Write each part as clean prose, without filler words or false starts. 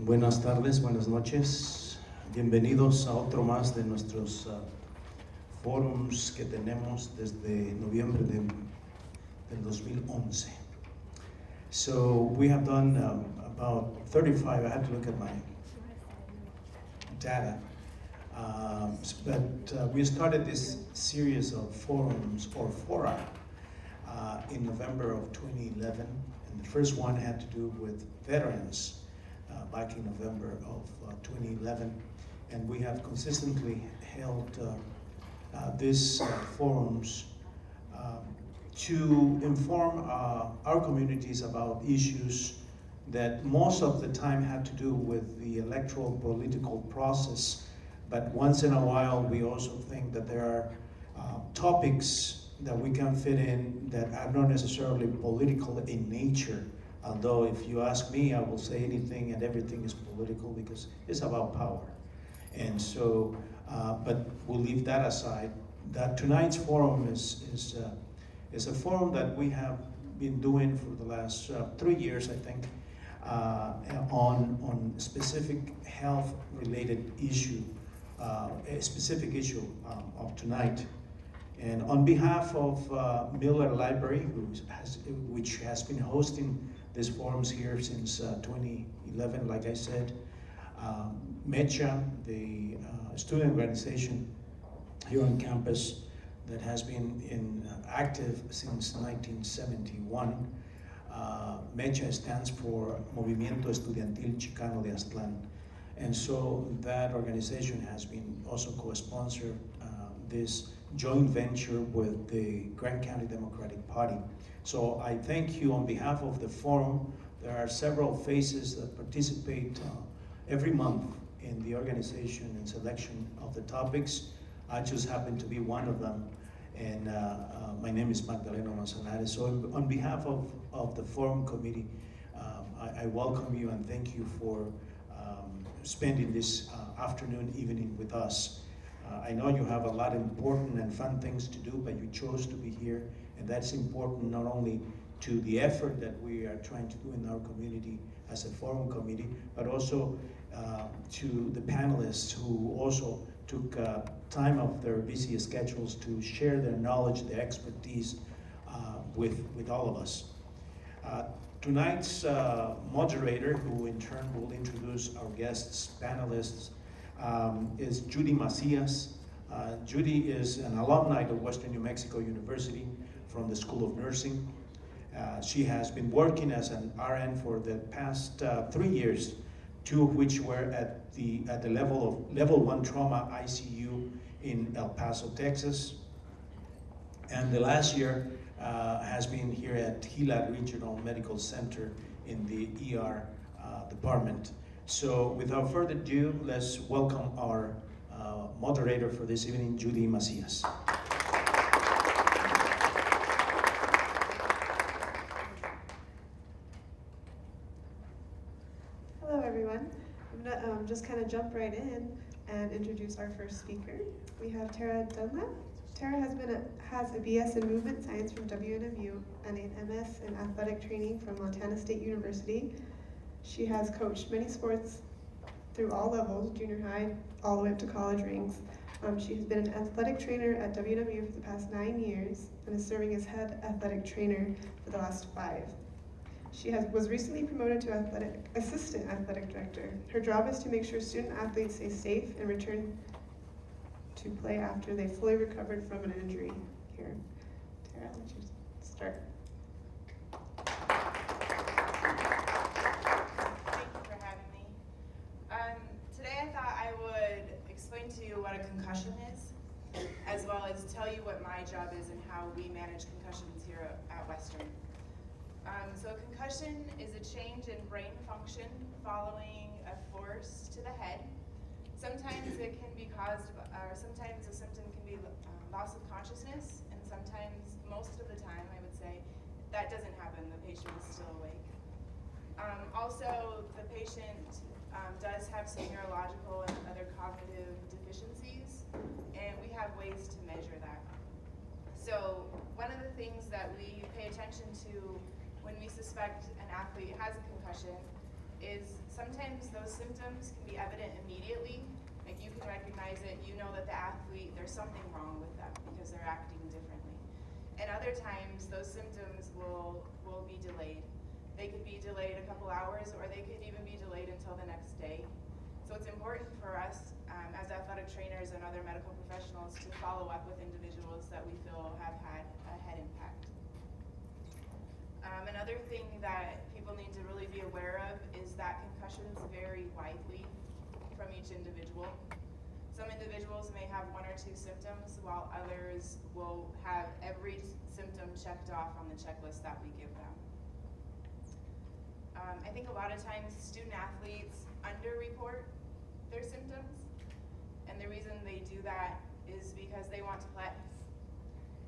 Buenas tardes, buenas noches. Bienvenidos a otro más de nuestros forums que tenemos desde noviembre del 2011. So we have done about 35, I had to look at my data, but we started this series of forums or fora in November of 2011, and the first one had to do with veterans back in November of 2011, and we have consistently held these forums to inform our communities about issues that most of the time had to do with the electoral political process, but once in a while we also think that there are topics that we can fit in that are not necessarily political in nature. Although if you ask me, I will say anything and everything is political because it's about power. And so, but we'll leave that aside. That tonight's forum is a forum that we have been doing for the last 3 years, I think, on specific health-related issue, a specific issue of tonight. And on behalf of Miller Library, which has been hosting these forums here since 2011, like I said, MECHA, the student organization here on campus that has been active since 1971. MECHA stands for Movimiento Estudiantil Chicano de Aztlán. And so that organization has been also co-sponsor this joint venture with the Grand County Democratic Party. So I thank you on behalf of the forum. There are several faces that participate every month in the organization and selection of the topics. I just happen to be one of them, and my name is Macias. So on behalf of the forum committee, I welcome you and thank you for spending this afternoon, evening with us. I know you have a lot of important and fun things to do, but you chose to be here, and that's important not only to the effort that we are trying to do in our community as a forum committee, but also to the panelists who also took time of their busy schedules to share their knowledge, their expertise with all of us. Tonight's moderator, who in turn will introduce our guests, panelists, is Judy Macias. Judy is an alumni of Western New Mexico University from the School of Nursing. She has been working as an RN for the past 3 years, 2 of which were at the level of level 1 trauma ICU in El Paso, Texas. And the last year has been here at Gila Regional Medical Center in the ER department. So without further ado, let's welcome our moderator for this evening, Judy Macias. Hello everyone. I'm going to just kind of jump right in and introduce our first speaker. We have Terra Dunlap. Terra has a BS in Movement Science from WNMU and an MS in Athletic Training from Montana State University. She has coached many sports through all levels, junior high, all the way up to college ranks. She has been an athletic trainer at WNMU for the past 9 years and is serving as head athletic trainer for the last 5. She was recently promoted to assistant athletic director. Her job is to make sure student athletes stay safe and return to play after they fully recovered from an injury. Here, Terra, I'll let you start. What a concussion is, as well as tell you what my job is and how we manage concussions here at Western. So a concussion is a change in brain function following a force to the head. Sometimes it can be caused, or sometimes a symptom can be loss of consciousness, and sometimes, most of the time I would say, that doesn't happen, the patient is still awake. Also, the patient does have some neurological and other cognitive deficiencies, and we have ways to measure that. So one of the things that we pay attention to when we suspect an athlete has a concussion is sometimes those symptoms can be evident immediately. Like you can recognize it, you know that the athlete, there's something wrong with them because they're acting differently. And other times, those symptoms will be delayed. They could be delayed a couple hours, or they could even be delayed until the next day. So it's important for us as athletic trainers and other medical professionals to follow up with individuals that we feel have had a head impact. Another thing that people need to really be aware of is that concussions vary widely from each individual. Some individuals may have 1 or 2 symptoms, while others will have every symptom checked off on the checklist that we give them. I think a lot of times student athletes underreport their symptoms, and the reason they do that is because they want to play.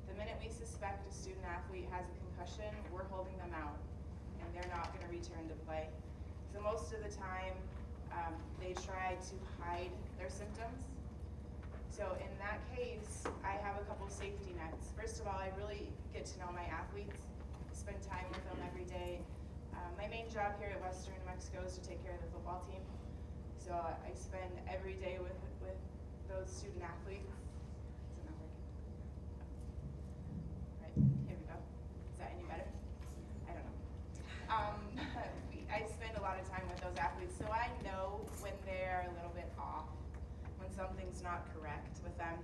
The minute we suspect a student athlete has a concussion, we're holding them out, and they're not going to return to play. So most of the time, they try to hide their symptoms. So in that case, I have a couple safety nets. First of all, I really get to know my athletes, spend time with them every day. My main job here at Western New Mexico is to take care of the football team. So I spend every day with those student athletes. Is it not working? Right, here we go. Is that any better? I don't know. I spend a lot of time with those athletes, so I know when they're a little bit off, when something's not correct with them.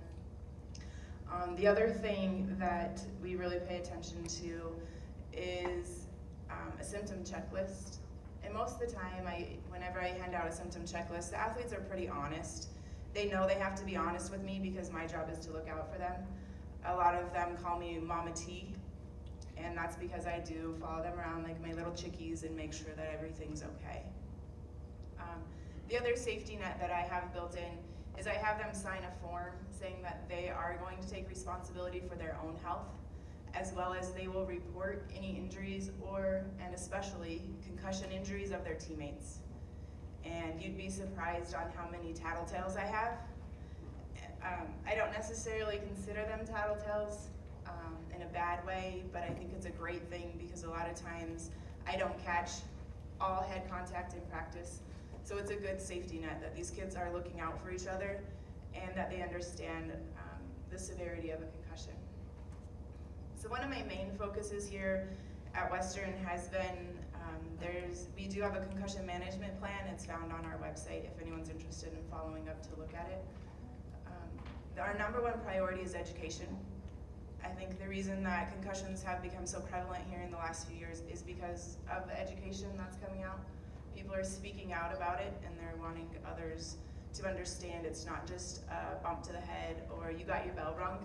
The other thing that we really pay attention to is a symptom checklist. And most of the time, whenever I hand out a symptom checklist, the athletes are pretty honest. They know they have to be honest with me because my job is to look out for them. A lot of them call me Mama T, and that's because I do follow them around like my little chickies and make sure that everything's okay. The other safety net that I have built in is I have them sign a form saying that they are going to take responsibility for their own health, as well as they will report any injuries and especially concussion injuries of their teammates. And you'd be surprised on how many tattletales I have. I don't necessarily consider them tattletales in a bad way, but I think it's a great thing because a lot of times I don't catch all head contact in practice. So it's a good safety net that these kids are looking out for each other and that they understand the severity of a concussion. So one of my main focuses here at Western has been, we do have a concussion management plan. It's found on our website if anyone's interested in following up to look at it. Our number one priority is education. I think the reason that concussions have become so prevalent here in the last few years is because of the education that's coming out. People are speaking out about it and they're wanting others to understand it's not just a bump to the head or you got your bell rung.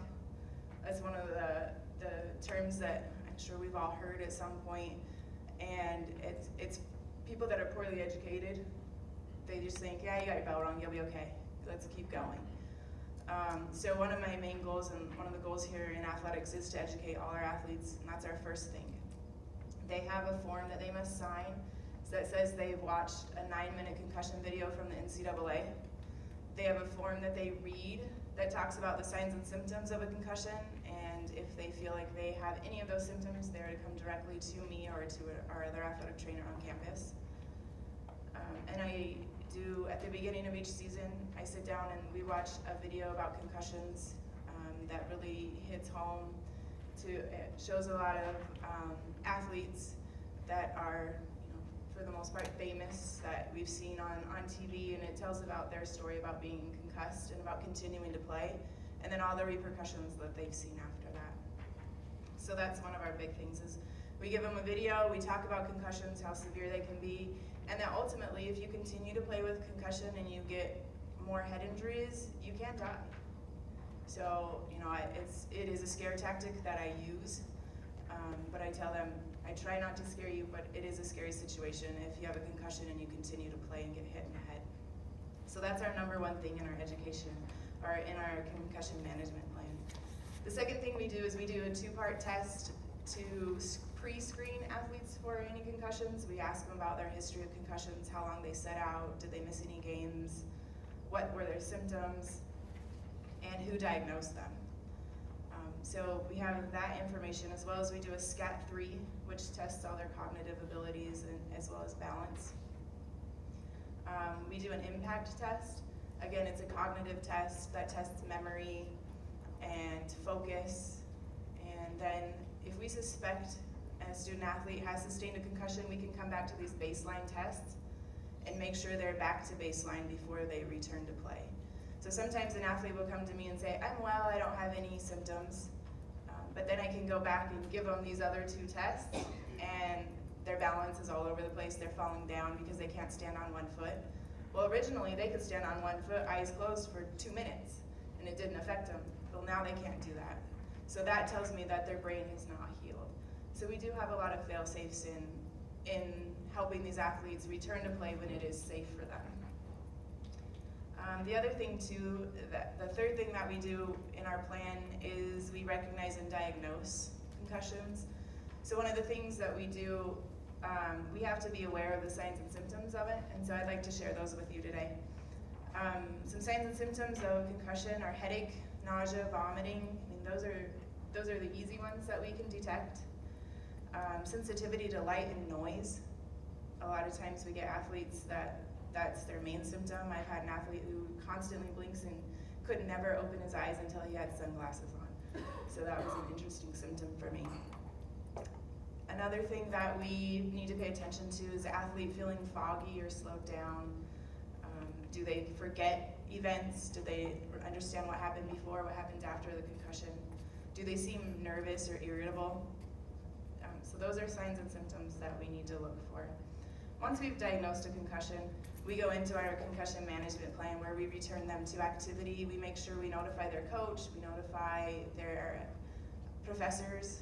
That's one of the terms that I'm sure we've all heard at some point, and it's people that are poorly educated. They just think, yeah, you got your bell rung, you'll be okay. Let's keep going. So one of my main goals and one of the goals here in athletics is to educate all our athletes, and that's our first thing. They have a form that they must sign that says they've watched a 9-minute concussion video from the NCAA. They have a form that they read that talks about the signs and symptoms of a concussion, and if they feel like they have any of those symptoms, they're to come directly to me or to our other athletic trainer on campus. And I do, at the beginning of each season, I sit down and we watch a video about concussions that really hits home. It shows a lot of athletes that are, for the most part, famous that we've seen on TV, and it tells about their story about being concussed and about continuing to play, and then all the repercussions that they've seen after that. So that's one of our big things is we give them a video, we talk about concussions, how severe they can be, and that ultimately if you continue to play with concussion and you get more head injuries, you can die. So, it is a scare tactic that I use, but I tell them, I try not to scare you, but it is a scary situation if you have a concussion and you continue to play and get hit in the head. So that's our number one thing in our education, or in our concussion management plan. The second thing we do is we do a 2-part test to pre-screen athletes for any concussions. We ask them about their history of concussions, how long they set out, did they miss any games, what were their symptoms, and who diagnosed them. So we have that information, as well as we do a SCAT-3, which tests all their cognitive abilities and as well as balance. We do an impact test. Again, it's a cognitive test that tests memory and focus. And then if we suspect a student athlete has sustained a concussion, we can come back to these baseline tests and make sure they're back to baseline before they return to play. So sometimes an athlete will come to me and say, I'm well, I don't have any symptoms. But then I can go back and give them these other 2 tests, and their balance is all over the place. They're falling down because they can't stand on one foot. Well, originally they could stand on one foot, eyes closed for 2 minutes, and it didn't affect them. Well, now they can't do that. So that tells me that their brain is not healed. So we do have a lot of fail-safes in helping these athletes return to play when it is safe for them. The other thing too, the third thing that we do in our plan is we recognize and diagnose concussions. So one of the things that we do, we have to be aware of the signs and symptoms of it, and so I'd like to share those with you today. Some signs and symptoms of concussion are headache, nausea, vomiting. I mean, those are the easy ones that we can detect. Sensitivity to light and noise. A lot of times we get athletes that's their main symptom. I've had an athlete who constantly blinks and could never open his eyes until he had sunglasses on. So that was an interesting symptom for me. Another thing that we need to pay attention to is the athlete feeling foggy or slowed down. Do they forget events? Do they understand what happened before, what happened after the concussion? Do they seem nervous or irritable? So those are signs and symptoms that we need to look for. Once we've diagnosed a concussion, we go into our concussion management plan where we return them to activity. We make sure we notify their coach, we notify their professors,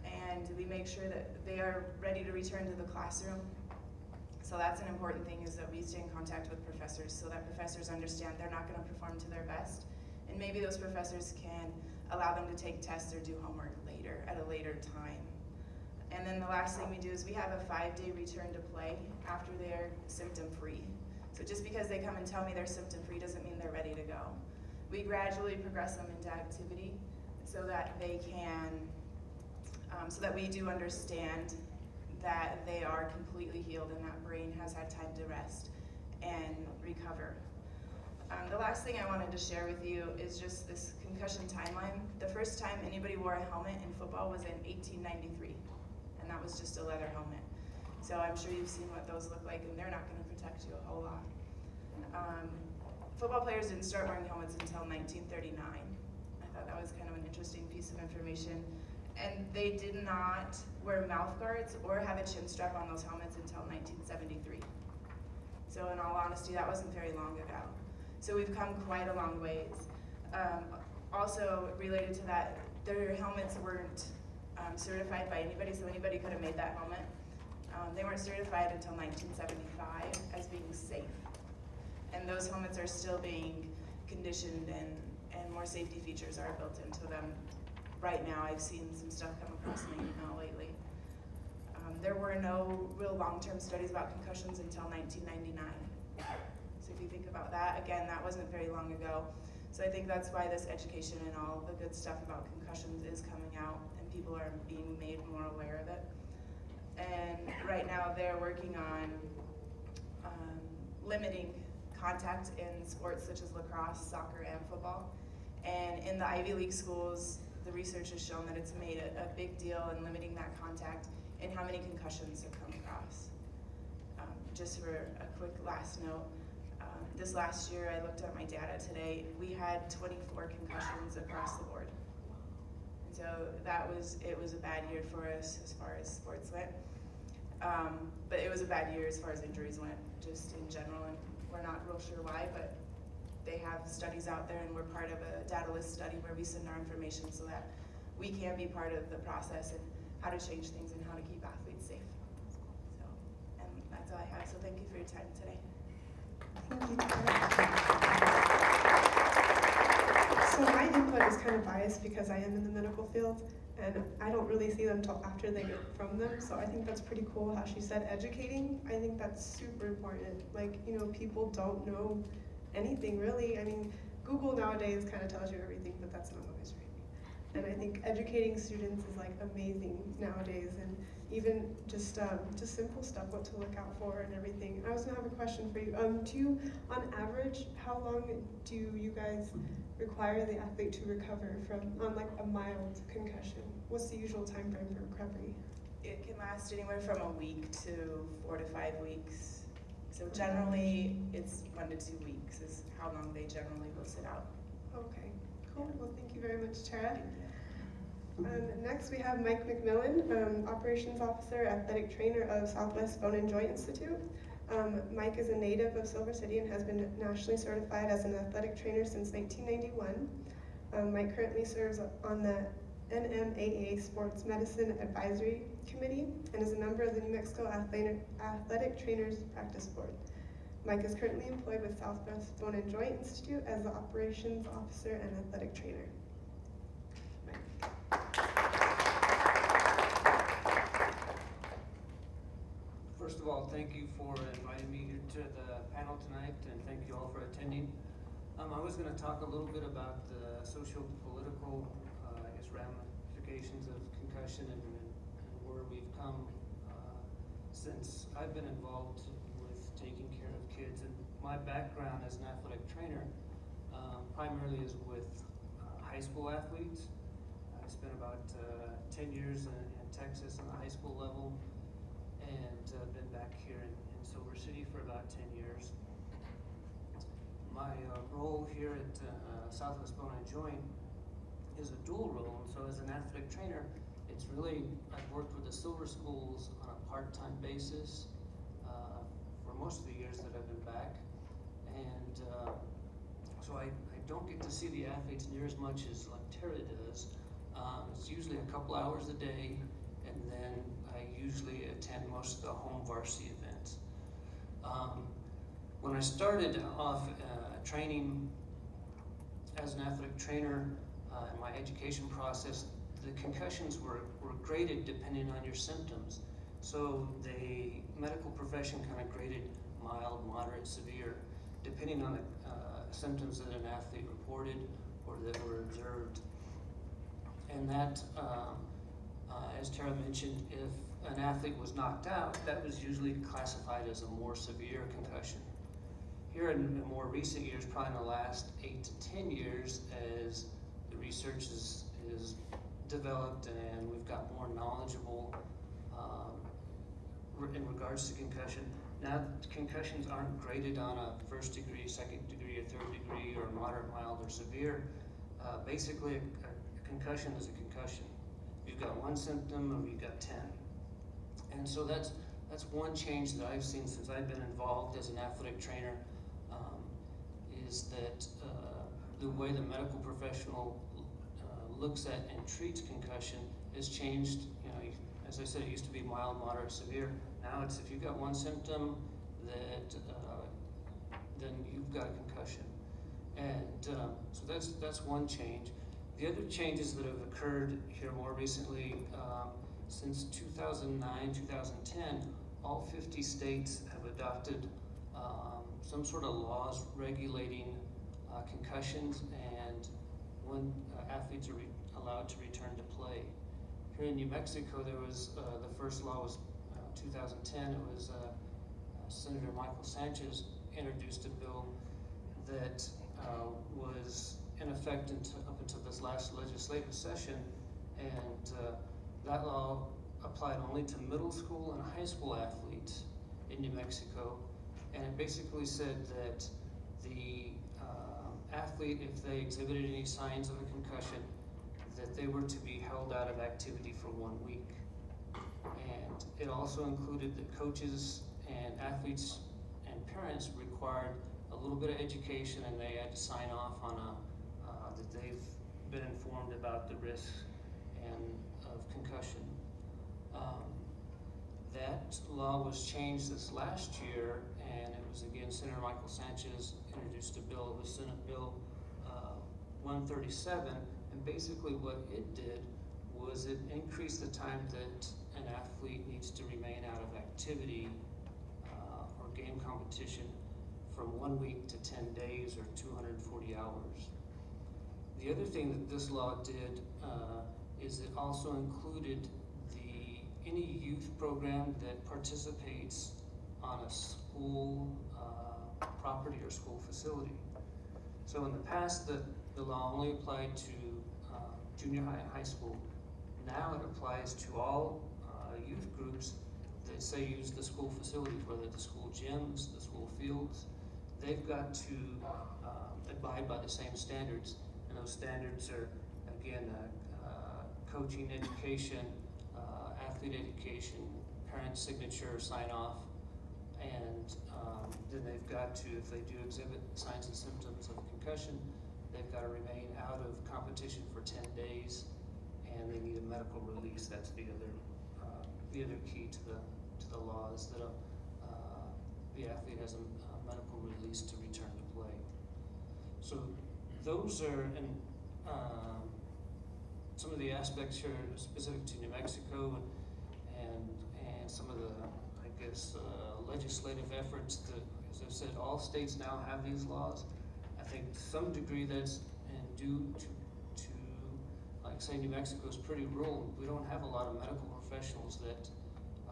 and we make sure that they are ready to return to the classroom. So that's an important thing, is that we stay in contact with professors so that professors understand they're not going to perform to their best. And maybe those professors can allow them to take tests or do homework later, at a later time. And then the last thing we do is we have a 5-day return to play after they're symptom-free. So just because they come and tell me they're symptom-free doesn't mean they're ready to go. We gradually progress them into activity so that they can, so that we do understand that they are completely healed and that brain has had time to rest and recover. The last thing I wanted to share with you is just this concussion timeline. The first time anybody wore a helmet in football was in 1893, and that was just a leather helmet. So I'm sure you've seen what those look like, and they're not going to protect you a whole lot. Football players didn't start wearing helmets until 1939. I thought that was kind of an interesting piece of information. And they did not wear mouth guards or have a chin strap on those helmets until 1973. So in all honesty, that wasn't very long ago. So we've come quite a long ways. Also related to that, their helmets weren't certified by anybody, so anybody could have made that helmet. They weren't certified until 1975 as being safe. And those helmets are still being conditioned, and more safety features are built into them. Right now, I've seen some stuff come across my email lately. There were no real long-term studies about concussions until 1999. So if you think about that, again, that wasn't very long ago. So I think that's why this education and all the good stuff about concussions is coming out, and people are being made more aware of it. And right now they're working on limiting contact in sports such as lacrosse, soccer, and football. And in the Ivy League schools, the research has shown that it's made a big deal in limiting that contact and how many concussions have come across. Just for a quick last note, this last year I looked at my data today, we had 24 concussions across the board. And so it was a bad year for us as far as sports went. But it was a bad year as far as injuries went, just in general, and we're not real sure why, but they have studies out there, and we're part of a data list study where we send our information so that we can be part of the process and how to change things and how to keep athletes safe. So, and that's all I have, so thank you for your time today. Thank you, Terra. So my input is kind of biased because I am in the medical field, and I don't really see them until after they get from them. So I think that's pretty cool how she said educating. I think that's super important. Like, you know, people don't know anything really. I mean, Google nowadays kind of tells you everything, but that's not always right. And I think educating students is like amazing nowadays. And even just simple stuff, what to look out for and everything. I was gonna have a question for you. On average, how long do you guys require the athlete to recover on like a mild concussion? What's the usual time frame for recovery? It can last anywhere from a week to 4 to 5 weeks. So generally, it's 1 to 2 weeks is how long they generally will sit out. Okay, cool. Well, thank you very much, Terra. Next, we have Mike McMillan, Operations Officer, Athletic Trainer of Southwest Bone and Joint Institute. Mike is a native of Silver City and has been nationally certified as an athletic trainer since 1991. Mike currently serves on the NMAA Sports Medicine Advisory Committee and is a member of the New Mexico Athletic Trainers Practice Board. Mike is currently employed with Southwest Bone and Joint Institute as the Operations Officer and Athletic Trainer. First of all, thank you for inviting me here to the panel tonight, and thank you all for attending. I was going to talk a little bit about the socio-political ramifications of concussion and where we've come since I've been involved with taking care of kids. And my background as an athletic trainer primarily is with high school athletes. I spent about 10 years in Texas on the high school level, and been back here in Silver City for about 10 years. My role here at Southwest Bone and Joint is a dual role, and so as an athletic trainer, it's really, I've worked with the Silver Schools on a part-time basis for most of the years that I've been back, and so I don't get to see the athletes near as much as like Terra does. It's usually a couple hours a day, and then I usually attend most of the home varsity events. When I started off training as an athletic trainer in my education process, the concussions were graded depending on your symptoms. So the medical profession kind of graded mild, moderate, severe, depending on the symptoms that an athlete reported or that were observed. And that, as Terra mentioned, if an athlete was knocked out, that was usually classified as a more severe concussion. Here in more recent years, probably in the last 8 to 10 years, as the research is developed and we've got more knowledgeable in regards to concussion. Now, concussions aren't graded on a first degree, second degree, or third degree, or moderate, mild, or severe. Basically, a concussion is a concussion. You've got one symptom or you've got 10. And so that's one change that I've seen since I've been involved as an athletic trainer, is that the way the medical professional looks at and treats concussion has changed. You know, as I said, it used to be mild, moderate, severe. Now it's if you've got one symptom, that then you've got a concussion. And so that's one change. The other changes that have occurred here more recently, since 2009, 2010, all 50 states have adopted some sort of laws regulating concussions and when athletes are allowed to return to play. Here in New Mexico, there was the first law was 2010. It was Senator Michael Sanchez introduced a bill that was in effect up until this last legislative session, and that law applied only to middle school and high school athletes in New Mexico, and it basically said that the athlete, if they exhibited any signs of a concussion, that they were to be held out of activity for 1 week. And it also included that coaches and athletes and parents required a little bit of education, and they had to sign off on that they've been informed about the risks of concussion. That law was changed this last year, and it was again Senator Michael Sanchez introduced a bill. It was Senate Bill 137, and basically what it did was it increased the time that an athlete needs to remain out of activity or game competition from 1 week to 10 days or 240 hours. The other thing that this law did is it also included the any youth program that participates on a school property or school facility. So in the past, the law only applied to junior high and high school. Now it applies to all youth groups that say use the school facilities, whether the school gyms, the school fields. They've got to abide by the same standards, and those standards are, again, coaching education, athlete education, parent signature, sign off, and then they've got to, if they do exhibit signs and symptoms of concussion, they've got to remain out of competition for 10 days, and they need a medical release. That's the other key to the law, is that the athlete has a medical release to return to play. So those are some of the aspects here specific to New Mexico, and some of the, I guess, legislative efforts that, as I've said, all states now have these laws. I think to some degree that's due to like say New Mexico is pretty rural. We don't have a lot of medical professionals that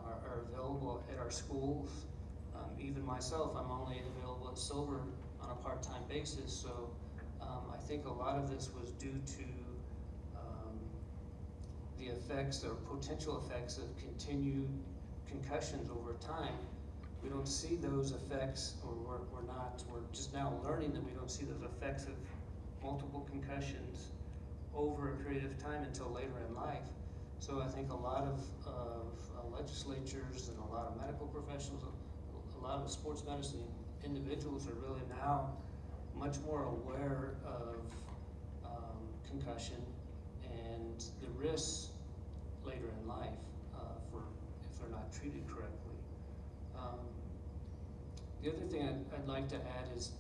are available at our schools. Even myself, I'm only available at Silver on a part-time basis, so I think a lot of this was due to the effects or potential effects of continued concussions over time. We don't see those effects, or we're just now learning that we don't see those effects of multiple concussions over a period of time until later in life. So I think a lot of legislatures and a lot of medical professionals, a lot of sports medicine individuals are really now much more aware of concussion and the risks later in life for if they're not treated correctly. The other thing I'd like to add is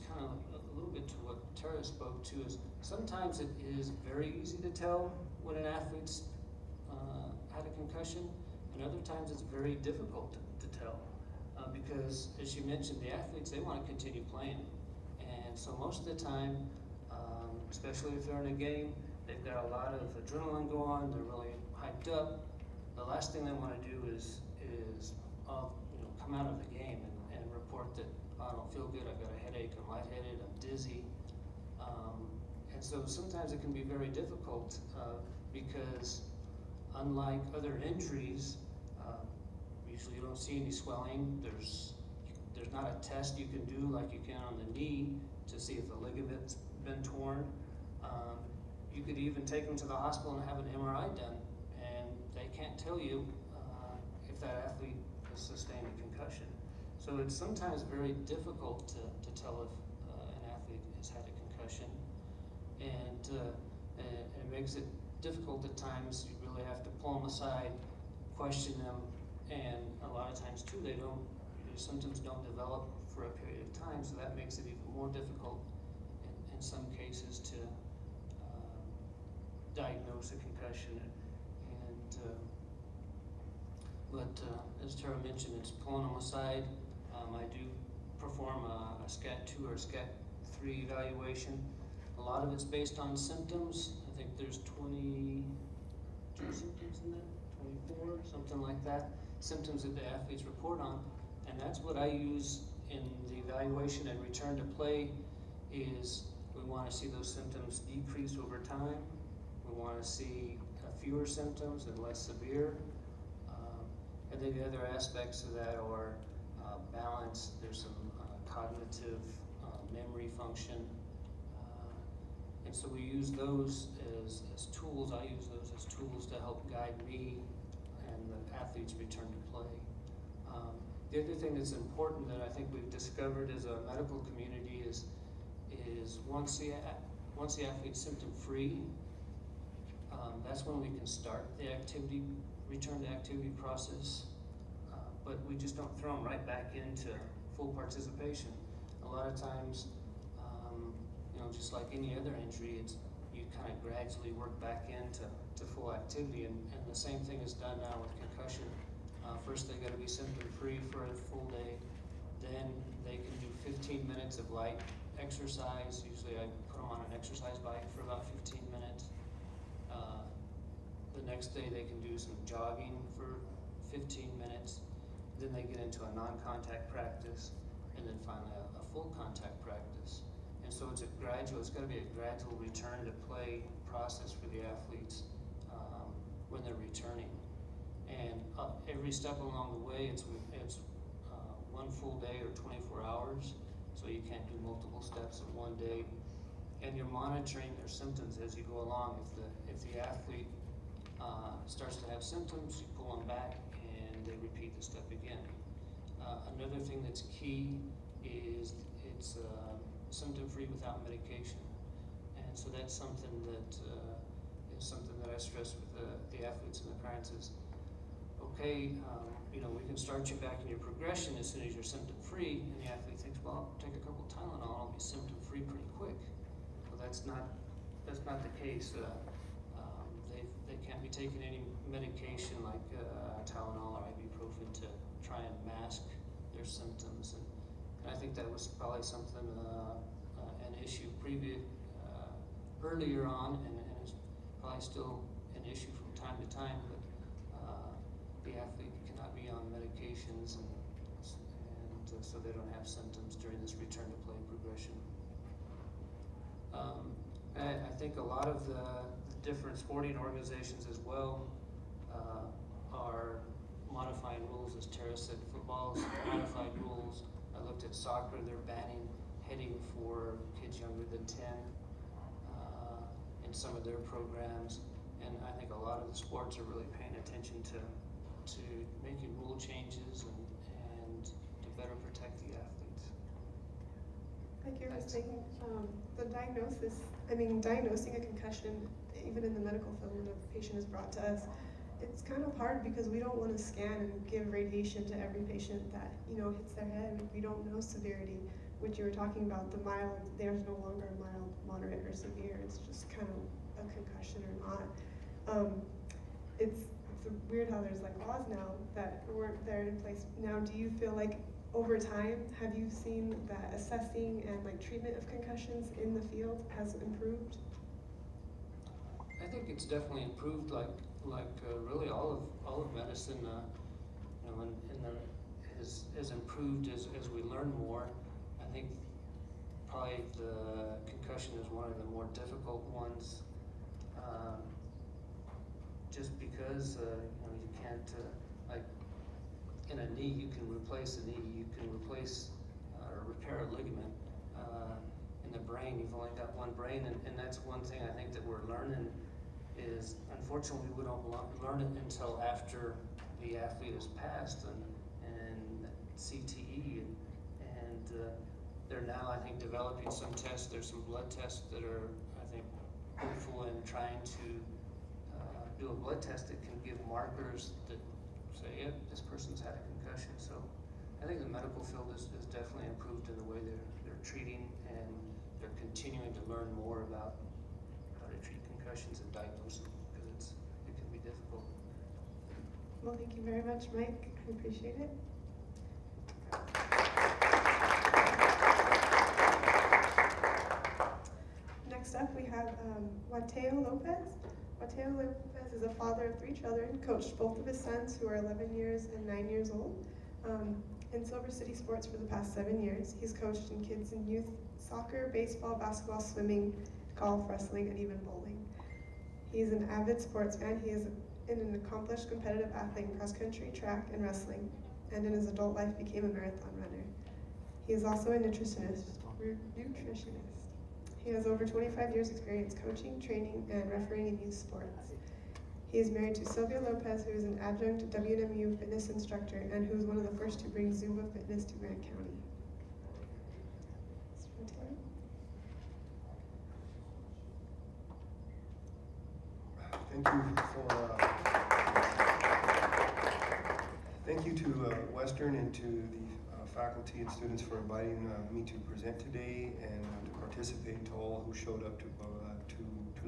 kind of a little bit to what Terra spoke to, is sometimes it is very easy to tell when an athlete's had a concussion, and other times it's very difficult to tell because, as you mentioned, the athletes, they want to continue playing, and so most of the time, especially if they're in a game, they've got a lot of adrenaline going on, they're really hyped up. The last thing they want to do is come out of the game and report that, oh, I don't feel good, I've got a headache, I'm lightheaded, I'm dizzy. And so sometimes it can be very difficult because unlike other injuries, usually you don't see any swelling. There's not a test you can do like you can on the knee to see if the ligament's been torn. You could even take them to the hospital and have an MRI done, and they can't tell you if that athlete has sustained a concussion. So it's sometimes very difficult to tell if an athlete has had a concussion, and it makes it difficult at times. You really have to pull them aside, question them, and a lot of times too, their symptoms don't develop for a period of time, so that makes it even more difficult in some cases to diagnose a concussion. But as Terra mentioned, it's pulling them aside. I do perform a SCAT 2 or SCAT 3 evaluation. A lot of it's based on symptoms. I think there's 22 symptoms in that, 24, something like that, symptoms that the athletes report on. And that's what I use in the evaluation and return to play. Is we want to see those symptoms decrease over time. We want to see fewer symptoms and less severe. And then the other aspects of that are balance. There's some cognitive memory function. And so we use those as tools. I use those as tools to help guide me and the athletes return to play. The other thing that's important that I think we've discovered as a medical community is once the athlete's symptom-free, that's when we can start the return to activity process. But we just don't throw them right back into full participation. A lot of times, just like any other injury, you kind of gradually work back into full activity, and the same thing is done now with concussion. First they got to be symptom-free for a full day, then they can do 15 minutes of light exercise. Usually I put them on an exercise bike for about 15 minutes. The next day they can do some jogging for 15 minutes. Then they get into a non-contact practice, and then finally a full contact practice. And so it's got to be a gradual return to play process for the athletes when they're returning. And every step along the way, it's one full day or 24 hours, so you can't do multiple steps in one day. And you're monitoring their symptoms as you go along. If the athlete starts to have symptoms, you pull them back and they repeat the step again. Another thing that's key is it's symptom-free without medication. And so that's something that I stress with the athletes and the parents is, okay, we can start you back in your progression as soon as you're symptom-free, and the athlete thinks, well, I'll take a couple Tylenol, I'll be symptom-free pretty quick. Well, that's not the case. They can't be taking any medication like Tylenol or ibuprofen to try and mask their symptoms, and I think that was probably something an issue earlier on, and it's probably still an issue from time to time, but the athlete cannot be on medications and so they don't have symptoms during this return to play progression. I think a lot of the different sporting organizations as well are modifying rules, as Terra said. Football's modified rules. I looked at soccer; they're banning heading for kids younger than 10 in some of their programs, and I think a lot of the sports are really paying attention to making rule changes and to better protect the athletes. Like you were saying, the diagnosing a concussion, even in the medical field when a patient is brought to us, it's kind of hard because we don't want to scan and give radiation to every patient that hits their head. We don't know severity, which you were talking about. The mild, there's no longer a mild, moderate, or severe. It's just kind of a concussion or not. It's weird how there's like laws now that weren't there in place. Now, do you feel like over time have you seen that assessing and like treatment of concussions in the field has improved? I think it's definitely improved, like really all of medicine, has improved as we learn more. I think probably the concussion is one of the more difficult ones, just because you can't like in a knee you can replace a knee, you can replace or repair a ligament. In the brain, you've only got one brain, and that's one thing I think that we're learning. Is unfortunately we don't learn it until after the athlete has passed and CTE and they're now I think developing some tests. There's some blood tests that are I think hopeful in trying to do a blood test that can give markers that say, yep, this person's had a concussion. So I think the medical field is definitely improved in the way they're treating, and they're continuing to learn more about how to treat concussions and diagnose them, because it can be difficult. Well, thank you very much, Mike. I appreciate it. Next up, we have Hueteotl Lopez. Hueteotl Lopez is a father of 3 children, coached both of his sons, who are 11 years and 9 years old, in Silver City sports for the past 7 years. He's coached in kids and youth soccer, baseball, basketball, swimming, golf, wrestling, and even bowling. He's an avid sportsman. He is an accomplished competitive athlete in cross country, track, and wrestling, and in his adult life became a marathon runner. He is also a nutritionist. He has over 25 years experience coaching, training, and refereeing in youth sports. He is married to Sylvia Lopez, who is an adjunct WNMU fitness instructor and who is one of the first to bring Zumba fitness to Grant County. Thank you to Western and to the faculty and students for inviting me to present today and to participate, to all who showed up to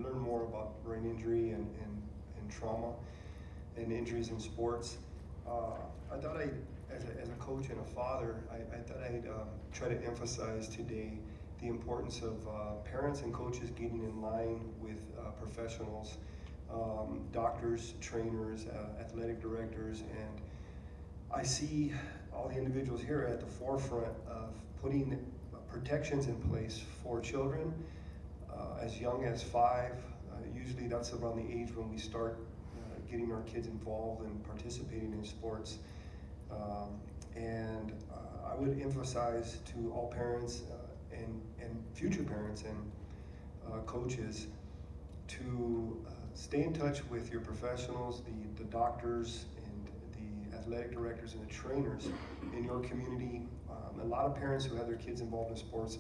learn more about brain injury and trauma and injuries in sports. I thought as a coach and a father, I thought I'd try to emphasize today the importance of parents and coaches getting in line with professionals doctors, trainers, athletic directors, and I see all the individuals here at the forefront of putting protections in place for children as young as 5. Usually that's around the age when we start getting our kids involved and participating in sports. And I would emphasize to all parents and future parents and coaches to stay in touch with your professionals, the doctors and the athletic directors and the trainers in your community. A lot of parents who have their kids involved in sports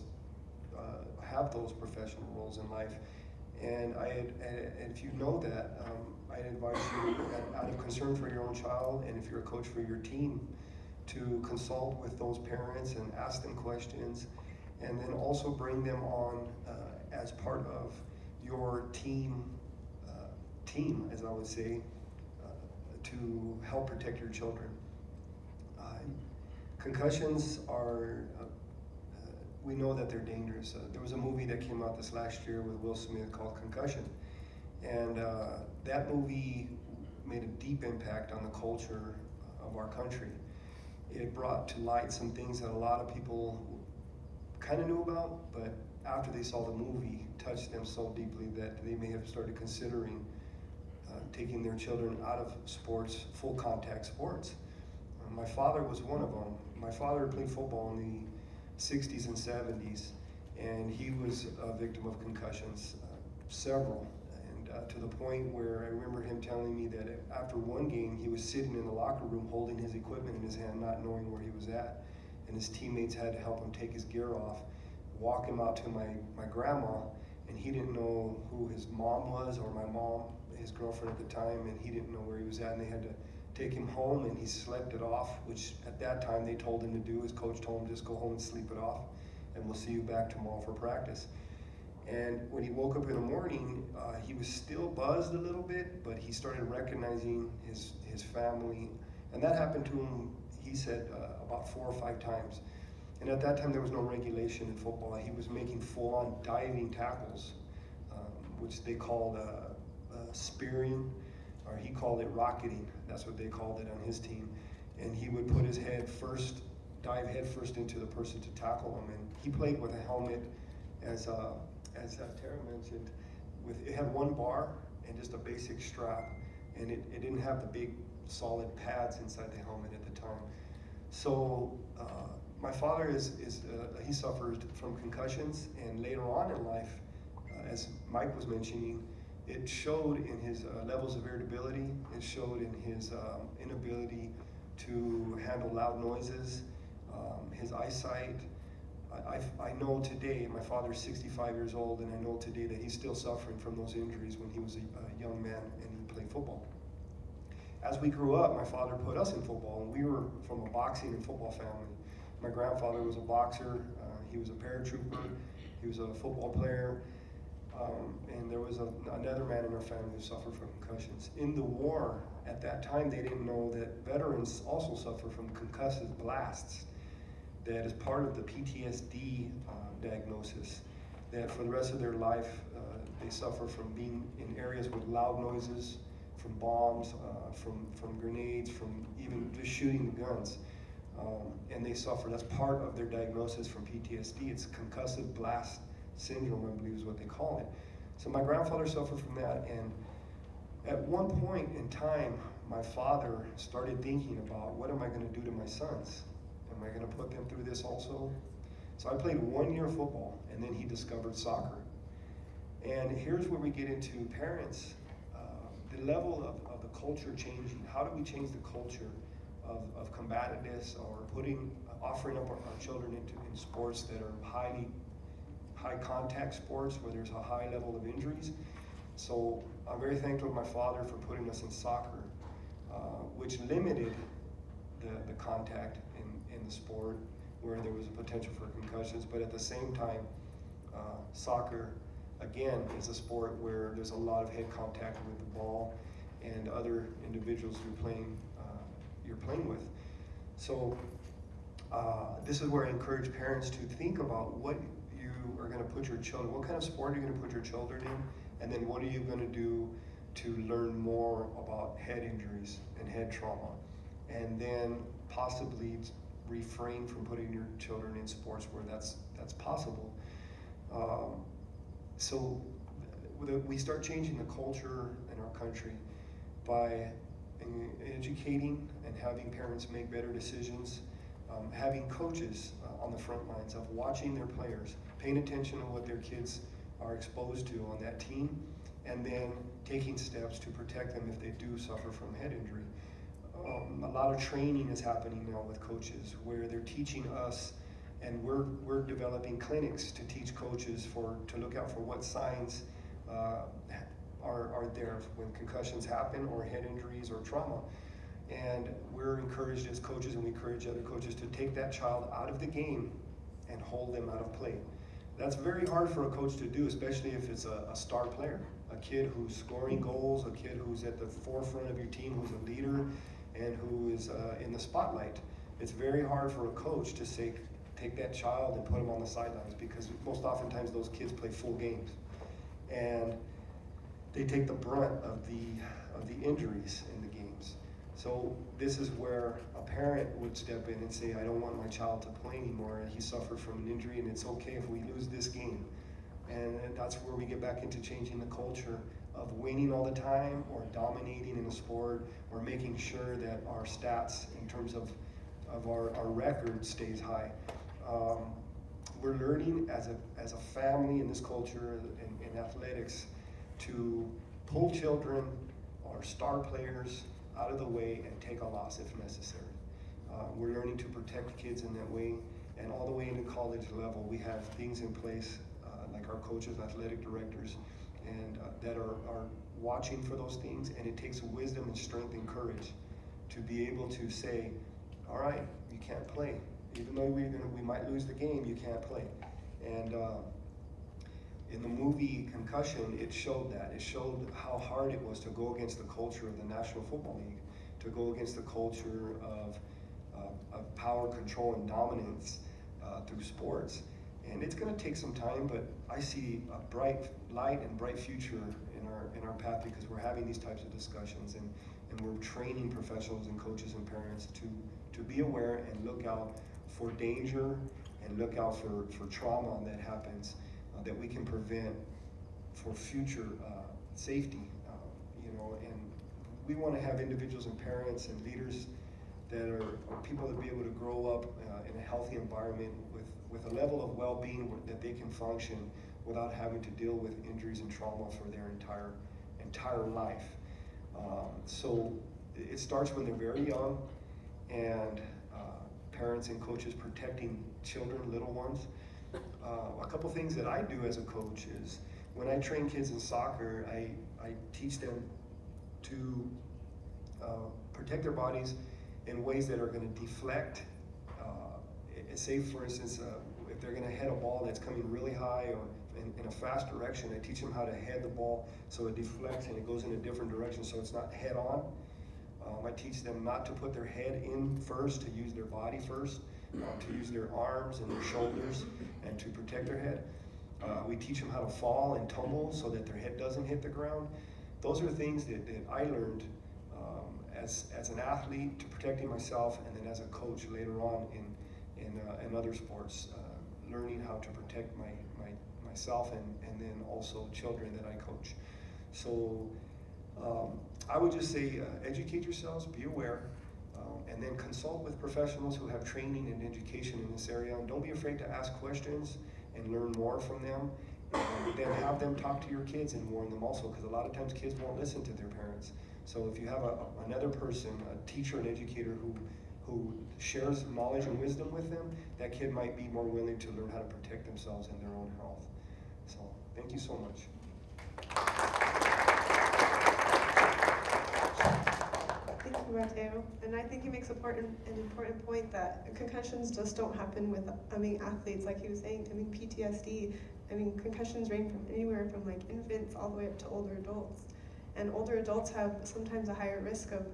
have those professional roles in life. And if you know that, I advise you, out of concern for your own child, and if you're a coach for your team, to consult with those parents and ask them questions, and then also bring them on as part of your team, as I would say, to help protect your children. Concussions are, we know that they're dangerous. There was a movie that came out this last year with Will Smith called Concussion. And that movie made a deep impact on the culture of our country. It brought to light some things that a lot of people kind of knew about, but after they saw the movie, touched them so deeply that they may have started considering taking their children out of sports, full contact sports. My father was one of them. My father played football in the 60s and 70s, and he was a victim of concussions, several, and to the point where I remember him telling me that after one game, he was sitting in the locker room holding his equipment in his hand, not knowing where he was at, and his teammates had to help him take his gear off, walk him out to my grandma, and he didn't know who his mom was, or my mom, his girlfriend at the time, and he didn't know where he was at, and they had to take him home, and he slept it off, which at that time they told him to do. His coach told him, just go home and sleep it off, and we'll see you back tomorrow for practice. And when he woke up in the morning, he was still buzzed a little bit, but he started recognizing his family, and that happened to him, he said, about 4 or 5 times. And at that time there was no regulation in football. He was making full-on diving tackles, which they called spearing, or he called it rocketing. That's what they called it on his team. And he would put his head first, dive head first into the person to tackle him. And he played with a helmet, as Terra mentioned, it had one bar and just a basic strap, and it didn't have the big solid pads inside the helmet at the time. So my father he suffered from concussions, and later on in life, as Mike was mentioning, it showed in his levels of irritability. It showed in his inability to handle loud noises, his eyesight. I know today, my father's 65 years old, and I know today that he's still suffering from those injuries when he was a young man and he played football. As we grew up, my father put us in football, and we were from a boxing and football family. My grandfather was a boxer, he was a paratrooper, he was a football player, and there was another man in our family who suffered from concussions. In the war, at that time, they didn't know that veterans also suffer from concussive blasts. That is part of the PTSD diagnosis, that for the rest of their life, they suffer from being in areas with loud noises, from bombs, from grenades, from even just shooting the guns. And they suffer, that's part of their diagnosis from PTSD. It's concussive blast syndrome, I believe is what they call it. So my grandfather suffered from that, and at one point in time, my father started thinking about, what am I gonna do to my sons? Am I gonna put them through this also? So I played 1 year of football, and then he discovered soccer. And here's where we get into parents, the level of the culture changing. How do we change the culture of combativeness, or offering up our children in sports that are high contact sports where there's a high level of injuries? So I'm very thankful to my father for putting us in soccer, which limited the contact in the sport where there was a potential for concussions, but at the same time, soccer, again, is a sport where there's a lot of head contact with the ball and other individuals you're playing with. So this is where I encourage parents to think about what you are going to put your children, what kind of sport are you going to put your children in, and then what are you going to do to learn more about head injuries and head trauma, and then possibly refrain from putting your children in sports where that's possible. So we start changing the culture in our country by educating and having parents make better decisions, having coaches on the front lines of watching their players, paying attention to what their kids are exposed to on that team, and then taking steps to protect them if they do suffer from head injury. A lot of training is happening now with coaches where they're teaching us, and we're developing clinics to teach coaches to look out for what signs are there when concussions happen, or head injuries or trauma. And we're encouraged as coaches, and we encourage other coaches to take that child out of the game and hold them out of play. That's very hard for a coach to do, especially if it's a star player, a kid who's scoring goals, a kid who's at the forefront of your team, who's a leader, and who is in the spotlight. It's very hard for a coach to say, take that child and put him on the sidelines, because most oftentimes those kids play full games, and they take the brunt of the injuries in the games. So this is where a parent would step in and say, I don't want my child to play anymore. He suffered from an injury, and it's okay if we lose this game. And that's where we get back into changing the culture of winning all the time, or dominating in a sport, or making sure that our stats in terms of our record stays high. We're learning as a family in this culture, in athletics, to pull children or star players out of the way and take a loss if necessary. We're learning to protect kids in that way, and all the way into college level, we have things in place like our coaches, athletic directors, and that are watching for those things. And it takes wisdom and strength and courage to be able to say, all right, you can't play. Even though we might lose the game, you can't play. And in the movie Concussion, it showed that. It showed how hard it was to go against the culture of the National Football League, to go against the culture of power, control, and dominance through sports. And it's going to take some time, but I see a bright light and bright future in our path, because we're having these types of discussions, and we're training professionals and coaches and parents to be aware and look out for danger, and look out for trauma that happens, that we can prevent for future safety. And we want to have individuals and parents and leaders that are people that be able to grow up in a healthy environment with a level of well-being that they can function without having to deal with injuries and trauma for their entire life. So it starts when they're very young, and parents and coaches protecting children, little ones. A couple things that I do as a coach is, when I train kids in soccer, I teach them to protect their bodies in ways that are going to deflect. Say, for instance, if they're going to head a ball that's coming really high or in a fast direction, I teach them how to head the ball so it deflects and it goes in a different direction, so it's not head on. I teach them not to put their head in first, to use their body first, to use their arms and their shoulders, and to protect their head. We teach them how to fall and tumble so that their head doesn't hit the ground. Those are things that I learned as an athlete, to protecting myself, and then as a coach later on in other sports, learning how to protect myself and then also children that I coach. So I would just say, educate yourselves, be aware, and then consult with professionals who have training and education in this area. And don't be afraid to ask questions and learn more from them. And then have them talk to your kids and warn them also, because a lot of times kids won't listen to their parents. So if you have another person, a teacher, an educator who shares knowledge and wisdom with them, that kid might be more willing to learn how to protect themselves and their own health. So thank you so much. Thank you, Hueteotl. And I think he makes an important point that concussions just don't happen with, athletes, like he was saying. PTSD. Concussions range from anywhere from like infants all the way up to older adults. And older adults have sometimes a higher risk of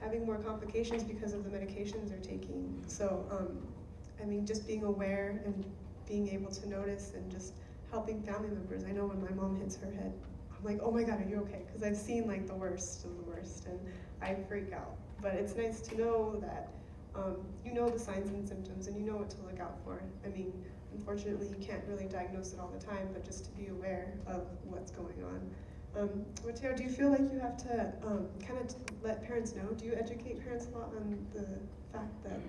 having more complications because of the medications they're taking. So, just being aware and being able to notice, and just helping family members. I know when my mom hits her head, I'm like, oh my God, are you okay? Because I've seen like the worst of the worst, and I freak out. But it's nice to know that you know the signs and symptoms, and you know what to look out for. I mean, unfortunately, you can't really diagnose it all the time, but just to be aware of what's going on. Hueteotl, do you feel like you have to kind of let parents know? Do you educate parents a lot on the fact that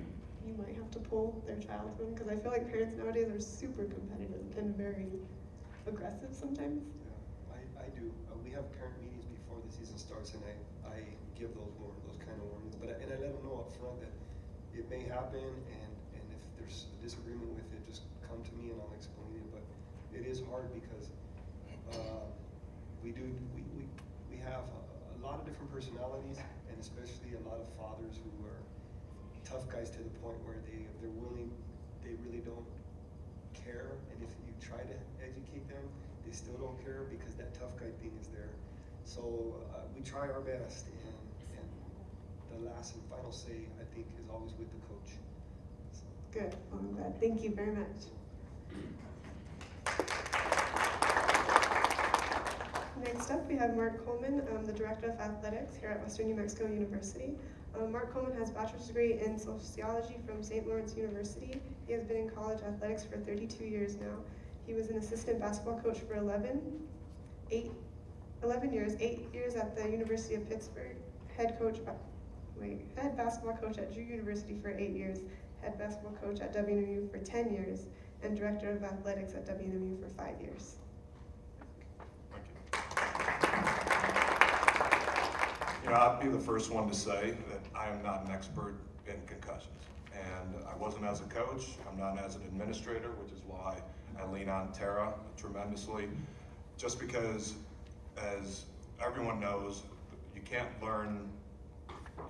you might have to pull their child from? Because I feel like parents nowadays are super competitive and very aggressive sometimes. Yeah, I do. We have parent meetings before the season starts, and I give those kind of warnings. But I let them know up front that it may happen, and if there's a disagreement with it, just come to me and I'll explain it. But it is hard because we have a lot of different personalities, and especially a lot of fathers who are tough guys to the point where they're willing, they really don't care, and if you try to educate them, they still don't care because that tough guy thing is there. So we try our best, and the last and final say, I think, is always with the coach. So. Good, well, I'm glad. Thank you very much. Next up, we have Mark Coleman, the Director of Athletics here at Western New Mexico University. Mark Coleman has a bachelor's degree in sociology from St. Lawrence University. He has been in college athletics for 32 years now. He was an assistant basketball coach for 11 years, 8 years at the University of Pittsburgh, head basketball coach at Judy University for 8 years, head basketball coach at WNMU for 10 years, and director of athletics at WNMU for 5 years. You know, I'd be the first one to say that I am not an expert in concussions. And I wasn't as a coach, I'm not as an administrator, which is why I lean on Terra tremendously. Just because, as everyone knows, you can't learn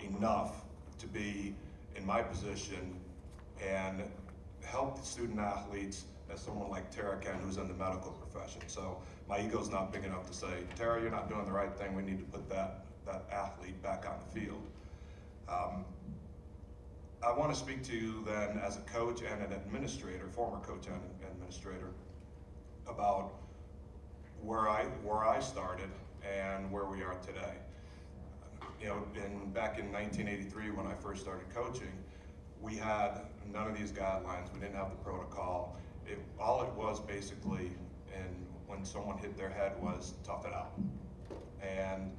enough to be in my position and help the student athletes as someone like Terra can, who's in the medical profession. So my ego's not big enough to say, Terra, you're not doing the right thing, we need to put that athlete back on the field. I want to speak to you then as a coach and an administrator, former coach and administrator, about where I started and where we are today. You know, back in 1983 when I first started coaching, we had none of these guidelines. We didn't have the protocol. All it was basically, and when someone hit their head, was tough it out. And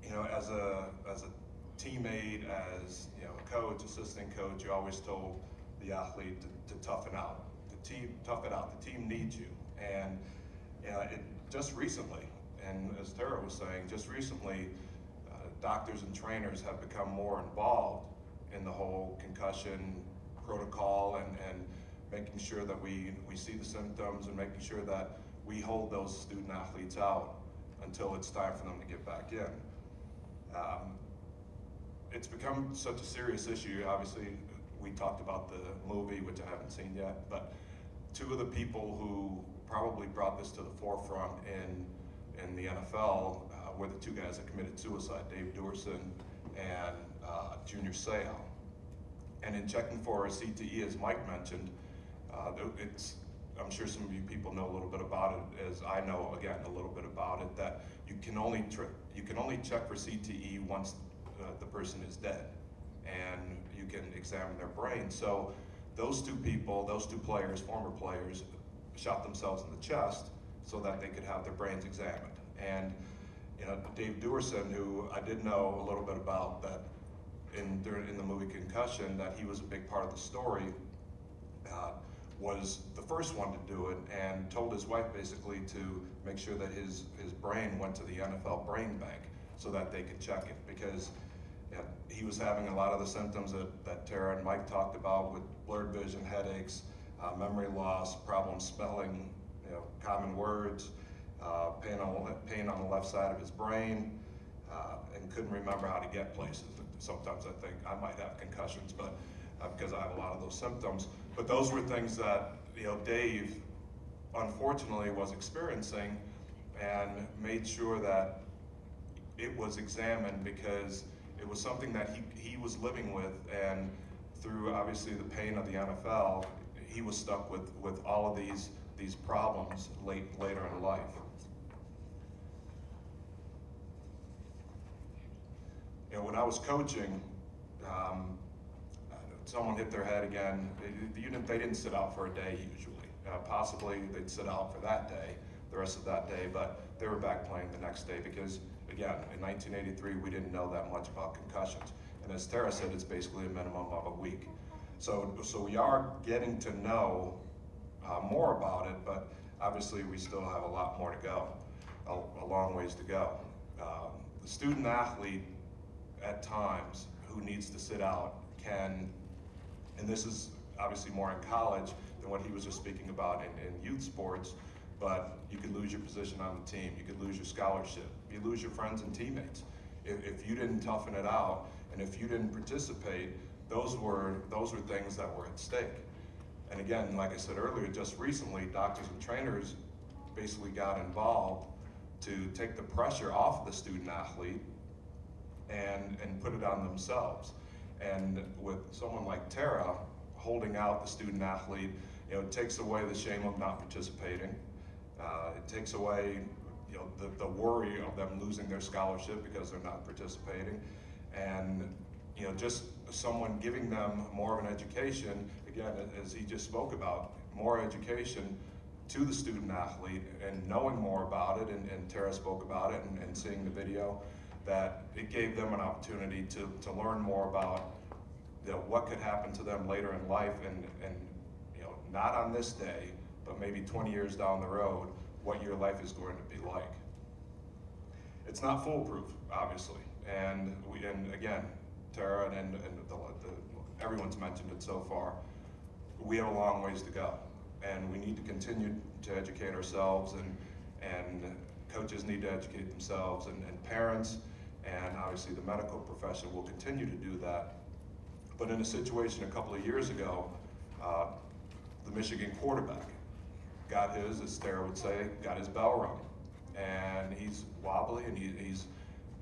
you know, as a teammate, as you know, a coach, assistant coach, you always told the athlete to toughen out. Tough it out. The team needs you. And you know, just recently, and as Terra was saying, just recently, doctors and trainers have become more involved in the whole concussion protocol and making sure that we see the symptoms and making sure that we hold those student athletes out until it's time for them to get back in. It's become such a serious issue. Obviously, we talked about the movie, which I haven't seen yet, but two of the people who probably brought this to the forefront in the NFL were the two guys that committed suicide, Dave Duerson and Junior Seau. And in checking for a CTE, as Mike mentioned, I'm sure some of you people know a little bit about it, as I know, again, a little bit about it, that you can only check for CTE once the person is dead, and you can examine their brain. So those two people, those two players, former players, shot themselves in the chest so that they could have their brains examined. And you know, Dave Duerson, who I did know a little bit about, that in the movie Concussion, that he was a big part of the story, was the first one to do it, and told his wife basically to make sure that his brain went to the NFL brain bank so that they could check it, because he was having a lot of the symptoms that Terra and Mike talked about, with blurred vision, headaches, memory loss, problems spelling, you know, common words, pain on the left side of his brain, and couldn't remember how to get places. Sometimes I think I might have concussions, but because I have a lot of those symptoms. But those were things that, you know, Dave unfortunately was experiencing, and made sure that it was examined, because it was something that he was living with, and through obviously the pain of the NFL, he was stuck with all of these problems later in life. You know, when I was coaching, someone hit their head again. They didn't sit out for a day usually. Possibly they'd sit out for that day, the rest of that day, but they were back playing the next day because, again, in 1983, we didn't know that much about concussions. And as Terra said, it's basically a minimum of a week. So we are getting to know more about it, but obviously we still have a lot more to go, a long ways to go. The student athlete at times who needs to sit out can, and this is obviously more in college than what he was just speaking about in youth sports, but you could lose your position on the team, you could lose your scholarship, you lose your friends and teammates. If you didn't toughen it out, and if you didn't participate, those were things that were at stake. And again, like I said earlier, just recently, doctors and trainers basically got involved to take the pressure off the student athlete and put it on themselves. And with someone like Terra holding out the student athlete, you know, it takes away the shame of not participating. It takes away, you know, the worry of them losing their scholarship because they're not participating. And, you know, just someone giving them more of an education, again, as he just spoke about, more education to the student athlete and knowing more about it, and Terra spoke about it, and seeing the video, that it gave them an opportunity to learn more about, you know, what could happen to them later in life, and you know, not on this day, but maybe 20 years down the road, what your life is going to be like. It's not foolproof, obviously, and again, Terra and everyone's mentioned it so far, we have a long ways to go, and we need to continue to educate ourselves, and coaches need to educate themselves, and parents, and obviously the medical profession will continue to do that. But in a situation a couple of years ago, the Michigan quarterback got his, as Terra would say, got his bell rung, and he's wobbly, and he's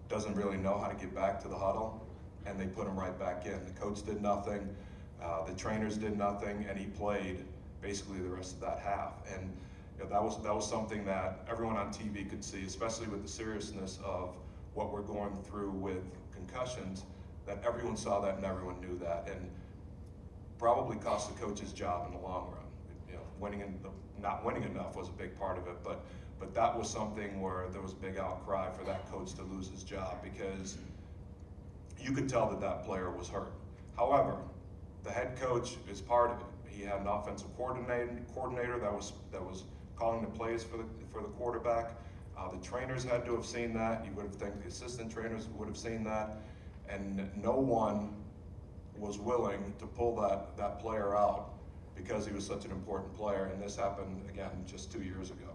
doesn't really know how to get back to the huddle, and they put him right back in. The coach did nothing, the trainers did nothing, and he played basically the rest of that half. And you know, that was something that everyone on TV could see, especially with the seriousness of what we're going through with concussions, that everyone saw that and everyone knew that, and probably cost the coach's job in the long run. You know, not winning enough was a big part of it, but that was something where there was a big outcry for that coach to lose his job, because you could tell that player was hurt. However, the head coach is part of it. He had an offensive coordinator that was calling the plays for the quarterback. The trainers had to have seen that. You would have think the assistant trainers would have seen that, and no one was willing to pull that player out because he was such an important player. And this happened again just 2 years ago.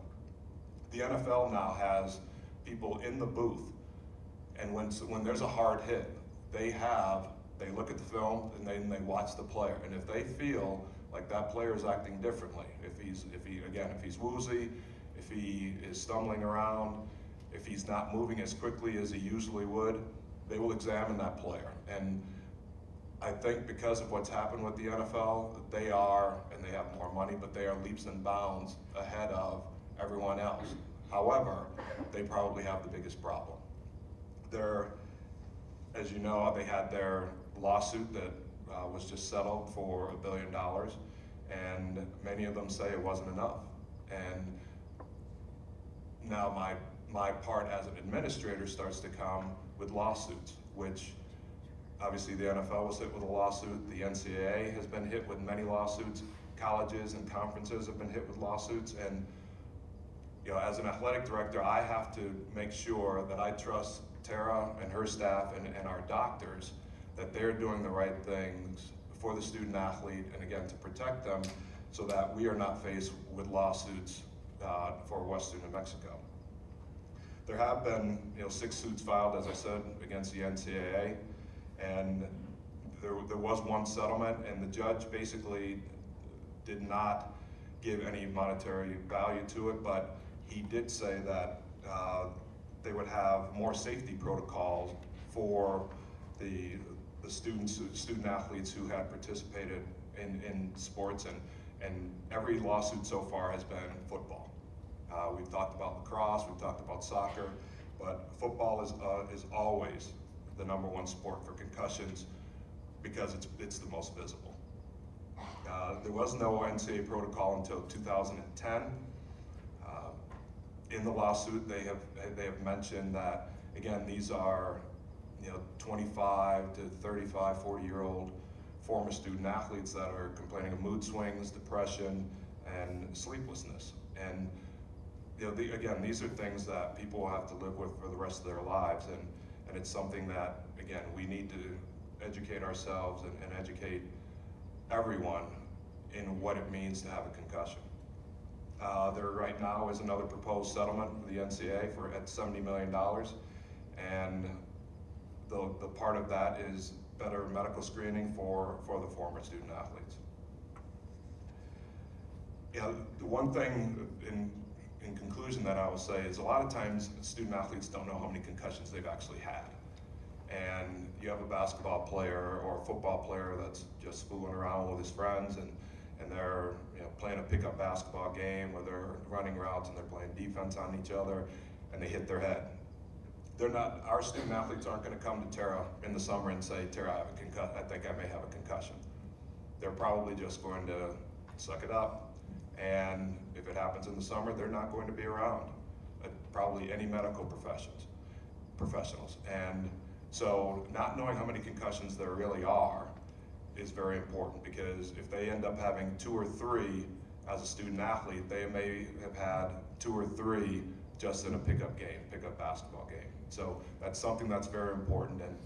The NFL now has people in the booth, and when there's a hard hit, they look at the film and they watch the player, and if they feel like that player is acting differently, if he's woozy, if he is stumbling around, if he's not moving as quickly as he usually would, they will examine that player. And I think because of what's happened with the NFL, they have more money, but they are leaps and bounds ahead of everyone else. However, they probably have the biggest problem. As you know, they had their lawsuit that was just settled for $1 billion, and many of them say it wasn't enough. And now my part as an administrator starts to come with lawsuits, which obviously the NFL was hit with a lawsuit, the NCAA has been hit with many lawsuits, colleges and conferences have been hit with lawsuits, and you know, as an athletic director, I have to make sure that I trust Terra and her staff and our doctors, that they're doing the right things for the student athlete, and again, to protect them so that we are not faced with lawsuits for Western New Mexico. There have been 6 suits filed, as I said, against the NCAA, and there was one settlement, and the judge basically did not give any monetary value to it, but he did say that they would have more safety protocols for the student athletes who had participated in sports, and every lawsuit so far has been football. We've talked about lacrosse, we've talked about soccer, but football is always the #1 sport for concussions because it's the most visible. There was no NCAA protocol until 2010. In the lawsuit, they have mentioned that, again, these are 25 to 35, 40-year-old former student athletes that are complaining of mood swings, depression, and sleeplessness. And again, these are things that people will have to live with for the rest of their lives, and it's something that, again, we need to educate ourselves and educate everyone in what it means to have a concussion. There right now is another proposed settlement for the NCAA at $70 million, and the part of that is better medical screening for the former student athletes. The one thing in conclusion that I will say is a lot of times student athletes don't know how many concussions they've actually had. And you have a basketball player or a football player that's just fooling around with his friends, and they're playing a pickup basketball game where they're running routes and they're playing defense on each other, and they hit their head. Our student athletes aren't going to come to Terra in the summer and say, Terra, I think I may have a concussion. They're probably just going to suck it up, and if it happens in the summer, they're not going to be around probably any medical professionals. And so not knowing how many concussions there really are is very important, because if they end up having 2 or 3 as a student athlete, they may have had 2 or 3 just in a pickup basketball game. So that's something that's very important, and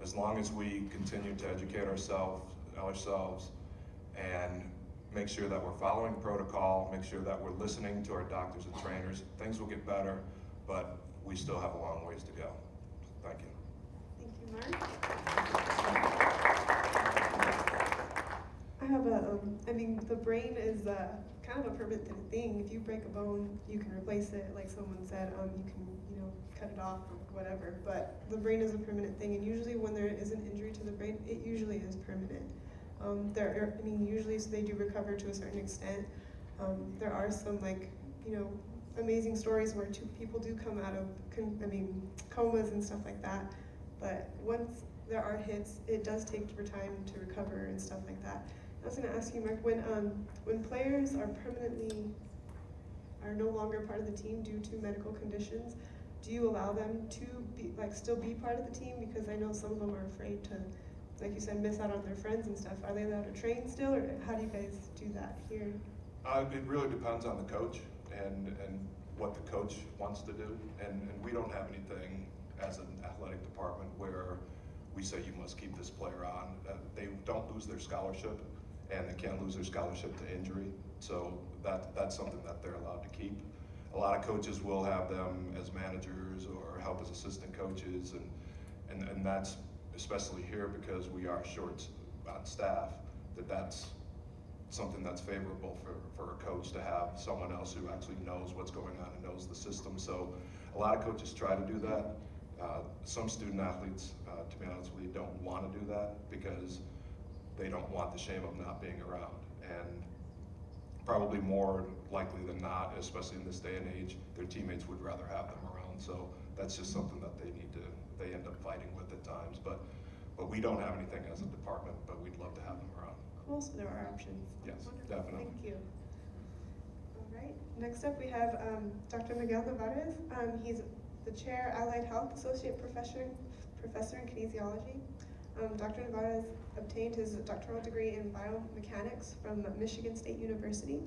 as long as we continue to educate ourselves and make sure that we're following protocol, make sure that we're listening to our doctors and trainers, things will get better, but we still have a long ways to go. Thank you. Thank you, Mark. I have the brain is kind of a permanent thing. If you break a bone, you can replace it, like someone said, you can, cut it off or whatever, but the brain is a permanent thing, and usually when there is an injury to the brain, it usually is permanent. Usually so they do recover to a certain extent. There are some amazing stories where 2 people do come out of comas and stuff like that, but once there are hits, it does take time to recover and stuff like that. I was going to ask you, Mark, when players are no longer part of the team due to medical conditions, do you allow them to still be part of the team? Because I know some of them are afraid to, like you said, miss out on their friends and stuff. Are they allowed to train still, or how do you guys do that here? It really depends on the coach and what the coach wants to do, and we don't have anything as an athletic department where we say you must keep this player on. They don't lose their scholarship, and they can't lose their scholarship to injury, so that's something that they're allowed to keep. A lot of coaches will have them as managers or help as assistant coaches, and that's, especially here because we are short on staff, that's something that's favorable for a coach to have someone else who actually knows what's going on and knows the system. So a lot of coaches try to do that. Some student athletes, to be honest with you, don't want to do that because they don't want the shame of not being around. And probably more likely than not, especially in this day and age, their teammates would rather have them around. So that's just something that they end up fighting with at times. But we don't have anything as a department, but we'd love to have them around. Cool, so there are options. Yes, wonderful. definitely. Thank you. All right, next up we have Dr. Miguel Narvaez. He's the Chair, Allied Health Associate Professor in Kinesiology. Dr. Narvaez obtained his doctoral degree in biomechanics from Michigan State University.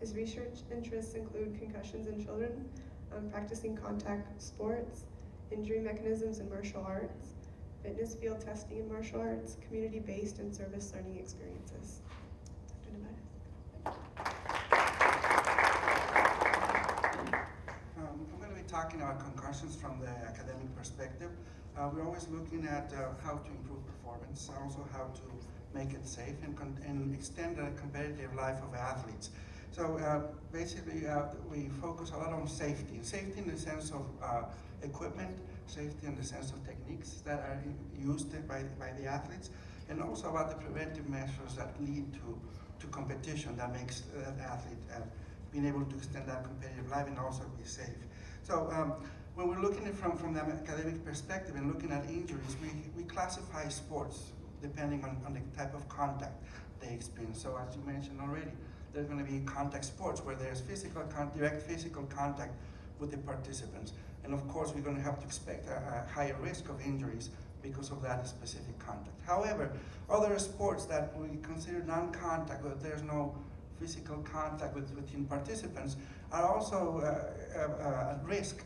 His research interests include concussions in children, practicing contact sports, injury mechanisms in martial arts, fitness field testing in martial arts, community-based and service learning experiences. Dr. Narvaez. I'm going to be talking about concussions from the academic perspective. We're always looking at how to improve performance, also how to make it safe and extend the competitive life of athletes. So basically, we focus a lot on safety. Safety in the sense of equipment, safety in the sense of techniques that are used by the athletes, and also about the preventive measures that lead to competition that makes that athlete being able to extend that competitive life and also be safe. So when we're looking at from the academic perspective and looking at injuries, we classify sports depending on the type of contact they experience. So as you mentioned already, there's going to be contact sports where there's direct physical contact with the participants. And of course, we're going to have to expect a higher risk of injuries because of that specific contact. However, other sports that we consider non-contact, where there's no physical contact within participants, are also at risk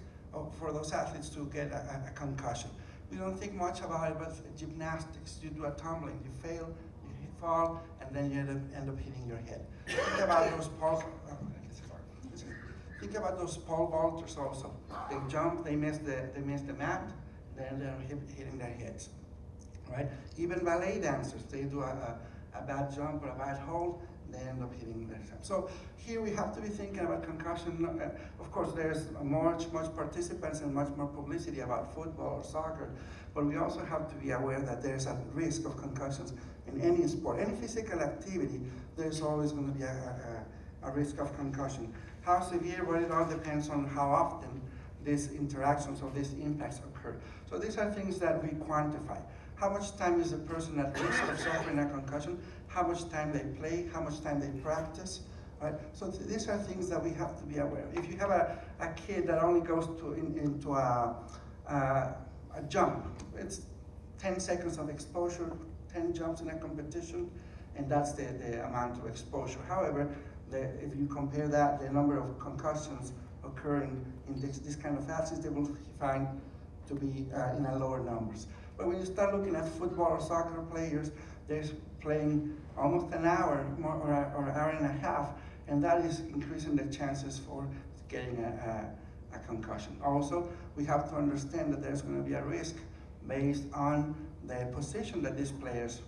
for those athletes to get a concussion. We don't think much about it, but gymnastics, you do a tumbling, you fail, you fall, and then you end up hitting your head. Think about those think about those pole vaulters also. They jump, they miss the mat, then they're hitting their heads, right? Even ballet dancers, they do a bad jump or a bad hold, they end up hitting themselves. So here we have to be thinking about concussion. Of course, there's much participants and much more publicity about football or soccer, but we also have to be aware that there's a risk of concussions in any sport. Any physical activity, there's always going to be a risk of concussion. How severe? Well, it all depends on how often these interactions or these impacts occur. So these are things that we quantify. How much time is a person at risk of suffering a concussion? How much time they play? How much time they practice? Right? So these are things that we have to be aware of. If you have a kid that only goes into a jump, it's 10 seconds of exposure, 10 jumps in a competition, and that's the amount of exposure. However, if you compare that, the number of concussions occurring in this kind of athletes, they will find to be in a lower numbers. But when you start looking at football or soccer players, they're playing almost an hour or an hour and a half, and that is increasing the chances for getting a concussion. Also, we have to understand that there's going to be a risk based on the position that these players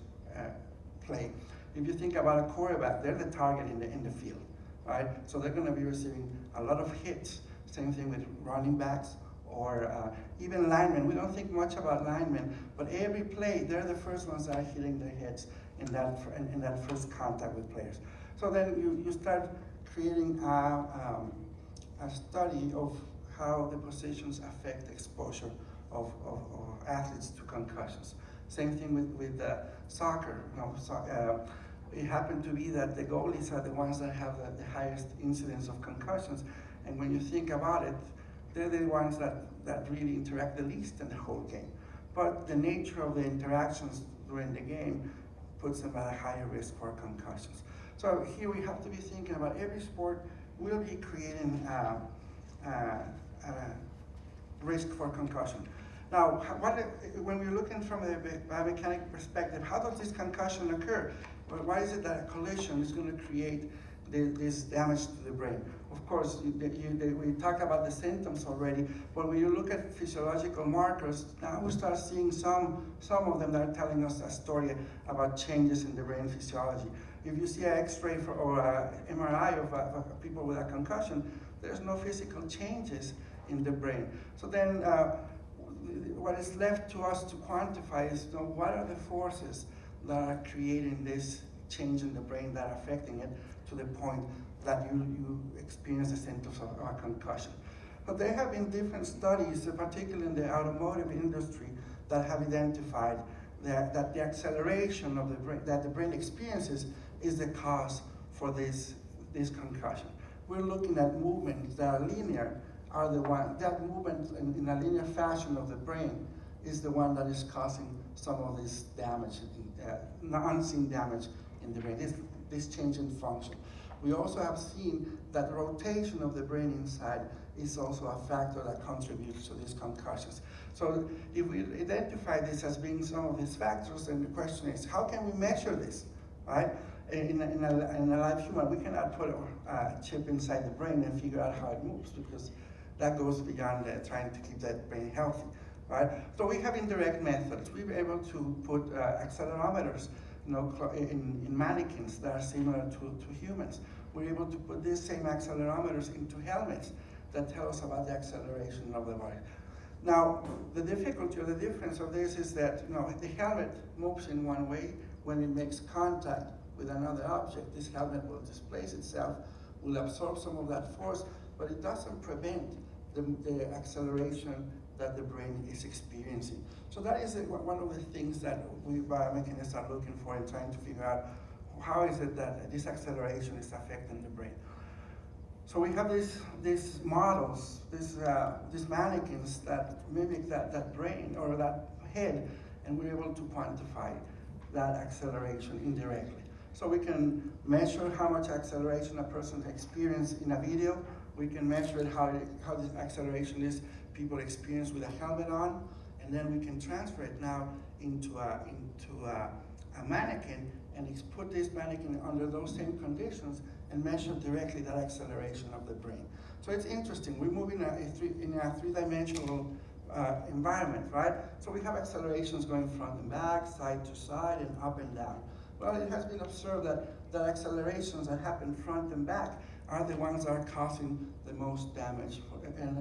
play. If you think about a quarterback, they're the target in the field, right? So they're going to be receiving a lot of hits. Same thing with running backs or even linemen. We don't think much about linemen, but every play, they're the first ones that are hitting their heads in that first contact with players. So then you start creating a study of how the positions affect exposure of athletes to concussions. Same thing with soccer. It happened to be that the goalies are the ones that have the highest incidence of concussions, and when you think about it, they're the ones that really interact the least in the whole game. But the nature of the interactions during the game puts them at a higher risk for concussions. So here we have to be thinking about every sport will be creating risk for concussion. Now, when we're looking from a biomechanical perspective, how does this concussion occur? Well, why is it that a collision is going to create this damage to the brain? Of course, we talked about the symptoms already, but when you look at physiological markers, now we start seeing some of them that are telling us a story about changes in the brain physiology. If you see an X-ray or an MRI of people with a concussion, there's no physical changes in the brain. So then what is left to us to quantify is what are the forces that are creating this change in the brain that are affecting it to the point that you experience the symptoms of a concussion. But there have been different studies, particularly in the automotive industry, that have identified that the acceleration of the brain, that the brain experiences is the cause for this concussion. We're looking at movements that are linear, that movement in a linear fashion of the brain is the one that is causing some of this damage, unseen damage in the brain, this change in function. We also have seen that the rotation of the brain inside is also a factor that contributes to these concussions. So if we identify this as being some of these factors, then the question is, how can we measure this, right? In a live human, we cannot put a chip inside the brain and figure out how it moves, because that goes beyond trying to keep that brain healthy, right? So we have indirect methods. We were able to put accelerometers in mannequins that are similar to humans. We're able to put these same accelerometers into helmets that tell us about the acceleration of the body. Now, the difficulty or the difference of this is that the helmet moves in one way. When it makes contact with another object, this helmet will displace itself, will absorb some of that force, but it doesn't prevent the acceleration that the brain is experiencing. So that is one of the things that we biomechanists are looking for and trying to figure out how is it that this acceleration is affecting the brain. So we have these models, these mannequins that mimic that brain or that head, and we're able to quantify that acceleration indirectly. So we can measure how much acceleration a person experiences in a video. We can measure how this acceleration is people experience with a helmet on, and then we can transfer it now into a mannequin and put this mannequin under those same conditions and measure directly that acceleration of the brain. So it's interesting. We move in a three-dimensional environment, right? So we have accelerations going front and back, side to side, and up and down. Well, it has been observed that accelerations that happen front and back are the ones that are causing the most damage, and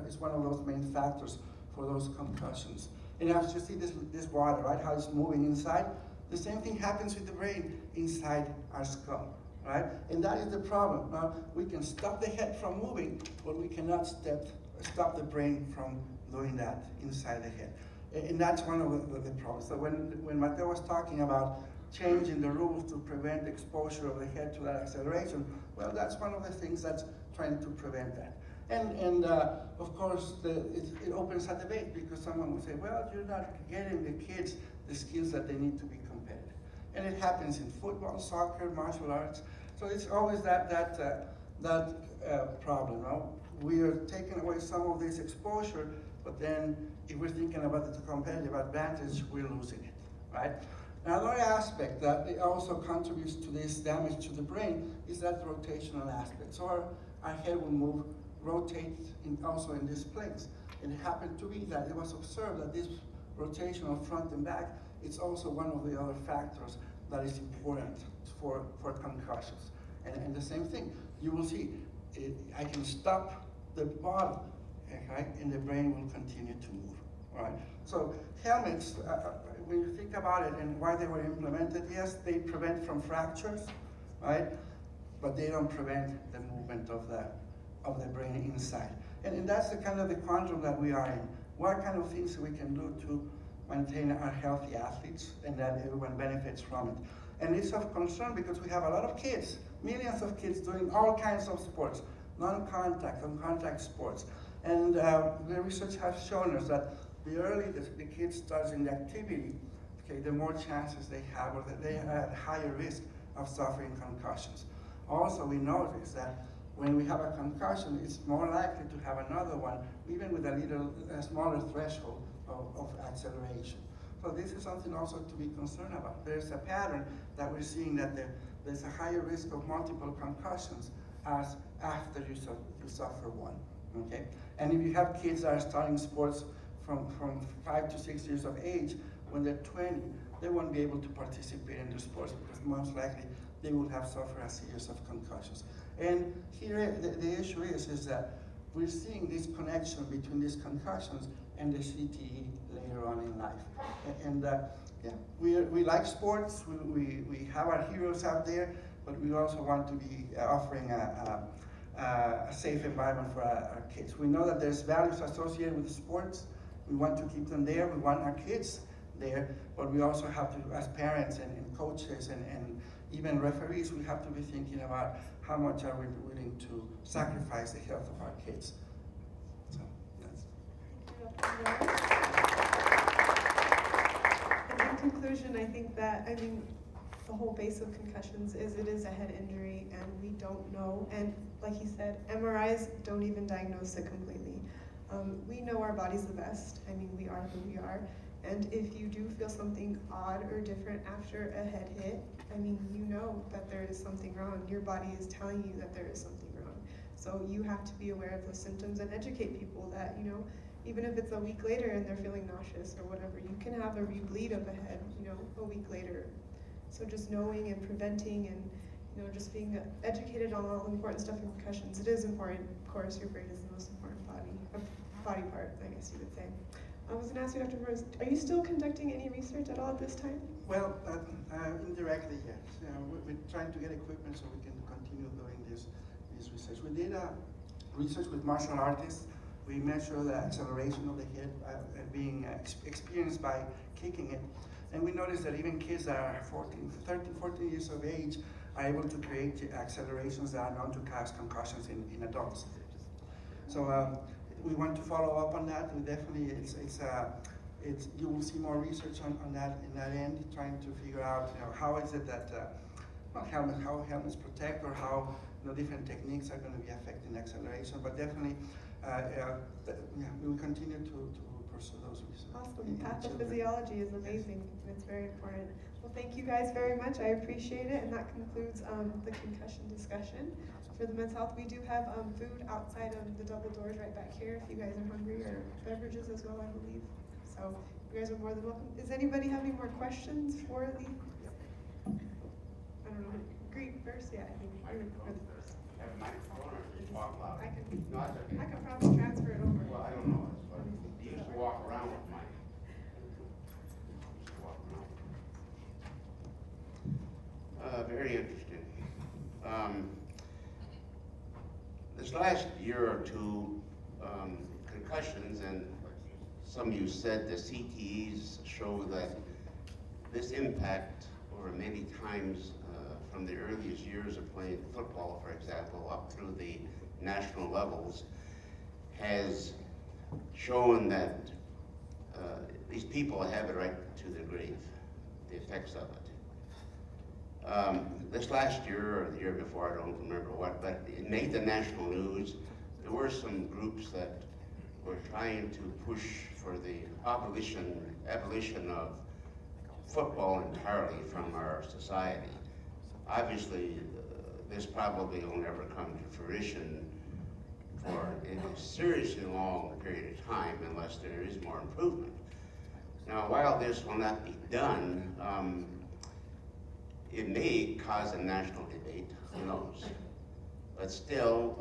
it's one of those main factors for those concussions. And as you see this water, right, how it's moving inside, the same thing happens with the brain inside our skull, right? And that is the problem. Now, we can stop the head from moving, but we cannot stop the brain from doing that inside the head. And that's one of the problems. So when Mateo was talking about changing the rules to prevent exposure of the head to that acceleration, well, that's one of the things that's trying to prevent that. And of course, it opens a debate, because someone will say, well, you're not getting the kids the skills that they need to be competitive. And it happens in football, soccer, martial arts. So it's always that problem. No? We are taking away some of this exposure, but then if we're thinking about the competitive advantage, we're losing it, right? Another aspect that also contributes to this damage to the brain is that rotational aspect. So our head will rotate also in these planes. And it happened to be that it was observed that this rotational front and back, it's also one of the other factors that is important for concussions. And the same thing, you will see, I can stop the bottom, okay, and the brain will continue to move, right? So helmets, when you think about it and why they were implemented, yes, they prevent from fractures, right? But they don't prevent the movement of the brain inside. And that's the kind of the quandrum that we are in. What kind of things we can do to maintain our healthy athletes and that everyone benefits from it. And it's of concern because we have a lot of kids, millions of kids doing all kinds of sports, non-contact, contact sports. And the research has shown us that the earlier the kid starts in the activity, okay, the more chances they have, or that they are at higher risk of suffering concussions. Also, we notice that when we have a concussion, it's more likely to have another one, even with a smaller threshold of acceleration. So this is something also to be concerned about. There's a pattern that we're seeing that there's a higher risk of multiple concussions as after you suffer one, okay? And if you have kids that are starting sports from 5 to 6 years of age, when they're 20, they won't be able to participate in their sports because most likely they will have suffered a series of concussions. And here the issue is that we're seeing this connection between these concussions and the CTE later on in life. And yeah, we like sports, we have our heroes out there, but we also want to be offering a safe environment for our kids. We know that there's values associated with sports. We want to keep them there, we want our kids there, but we also have to, as parents and coaches and even referees, we have to be thinking about how much are we willing to sacrifice the health of our kids. So that's. And in conclusion, I think that, the whole base of concussions is it is a head injury and we don't know, and like he said, MRIs don't even diagnose it completely. We know our bodies the best. We are who we are. And if you do feel something odd or different after a head hit, you know that there is something wrong. Your body is telling you that there is something wrong. So you have to be aware of those symptoms and educate people that, even if it's a week later and they're feeling nauseous or whatever, you can have a rebleed of a head, a week later. So just knowing and preventing and, just being educated on all the important stuff in concussions. It is important. Of course, your brain is the most important body part, I guess you would say. I was going to ask you, Dr. Rose, are you still conducting any research at all at this time? Well, indirectly, yes. We're trying to get equipment so we can continue doing this research. We did research with martial artists We measure the acceleration of the hit being experienced by kicking it. And we notice that even kids that are 13, 14 years of age are able to create accelerations that are known to cause concussions in adults. So we want to follow up on that. We definitely, you will see more research on that in that end, trying to figure out, how is it that how helmets protect, or how different techniques are going to be affecting acceleration. But definitely, we will continue to pursue those research. Awesome. Pathophysiology is amazing. It's very important. Well, thank you guys very much. I appreciate it. And that concludes the concussion discussion. For the men's health, we do have food outside of the double doors right back here if you guys are hungry, or beverages as well, I believe. So you guys are more than welcome. Does anybody have any more questions for the, I don't know, Greek first? Yeah, I think you're the first. Have a microphone or just walk loud? I can, No, it's okay. I can probably transfer it over. Well, I don't know. It's fun. You used to walk around with mine. Used to walk around. Very interesting. This last year or two, concussions, and some of you said the CTEs show that this impact over many times from the earliest years of playing football, for example, up through the national levels, has shown that these people have it right to their grave, the effects of it. This last year, or the year before, I don't remember what, but it made the national news. There were some groups that were trying to push for the abolition of football entirely from our society. Obviously, this probably will never come to fruition for a seriously long period of time unless there is more improvement. Now, while this will not be done, it may cause a national debate, who knows? But still,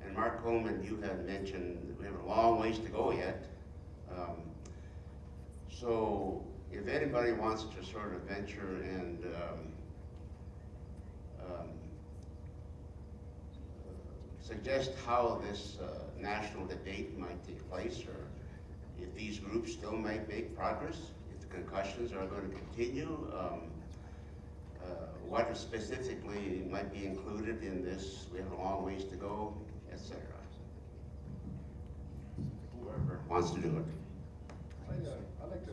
and Mark Coleman, you had mentioned we have a long ways to go yet. So if anybody wants to sort of venture and suggest how this national debate might take place, or if these groups still might make progress, if the concussions are going to continue, what specifically might be included in this, we have a long ways to go, etc. Whoever wants to do it. I'd like to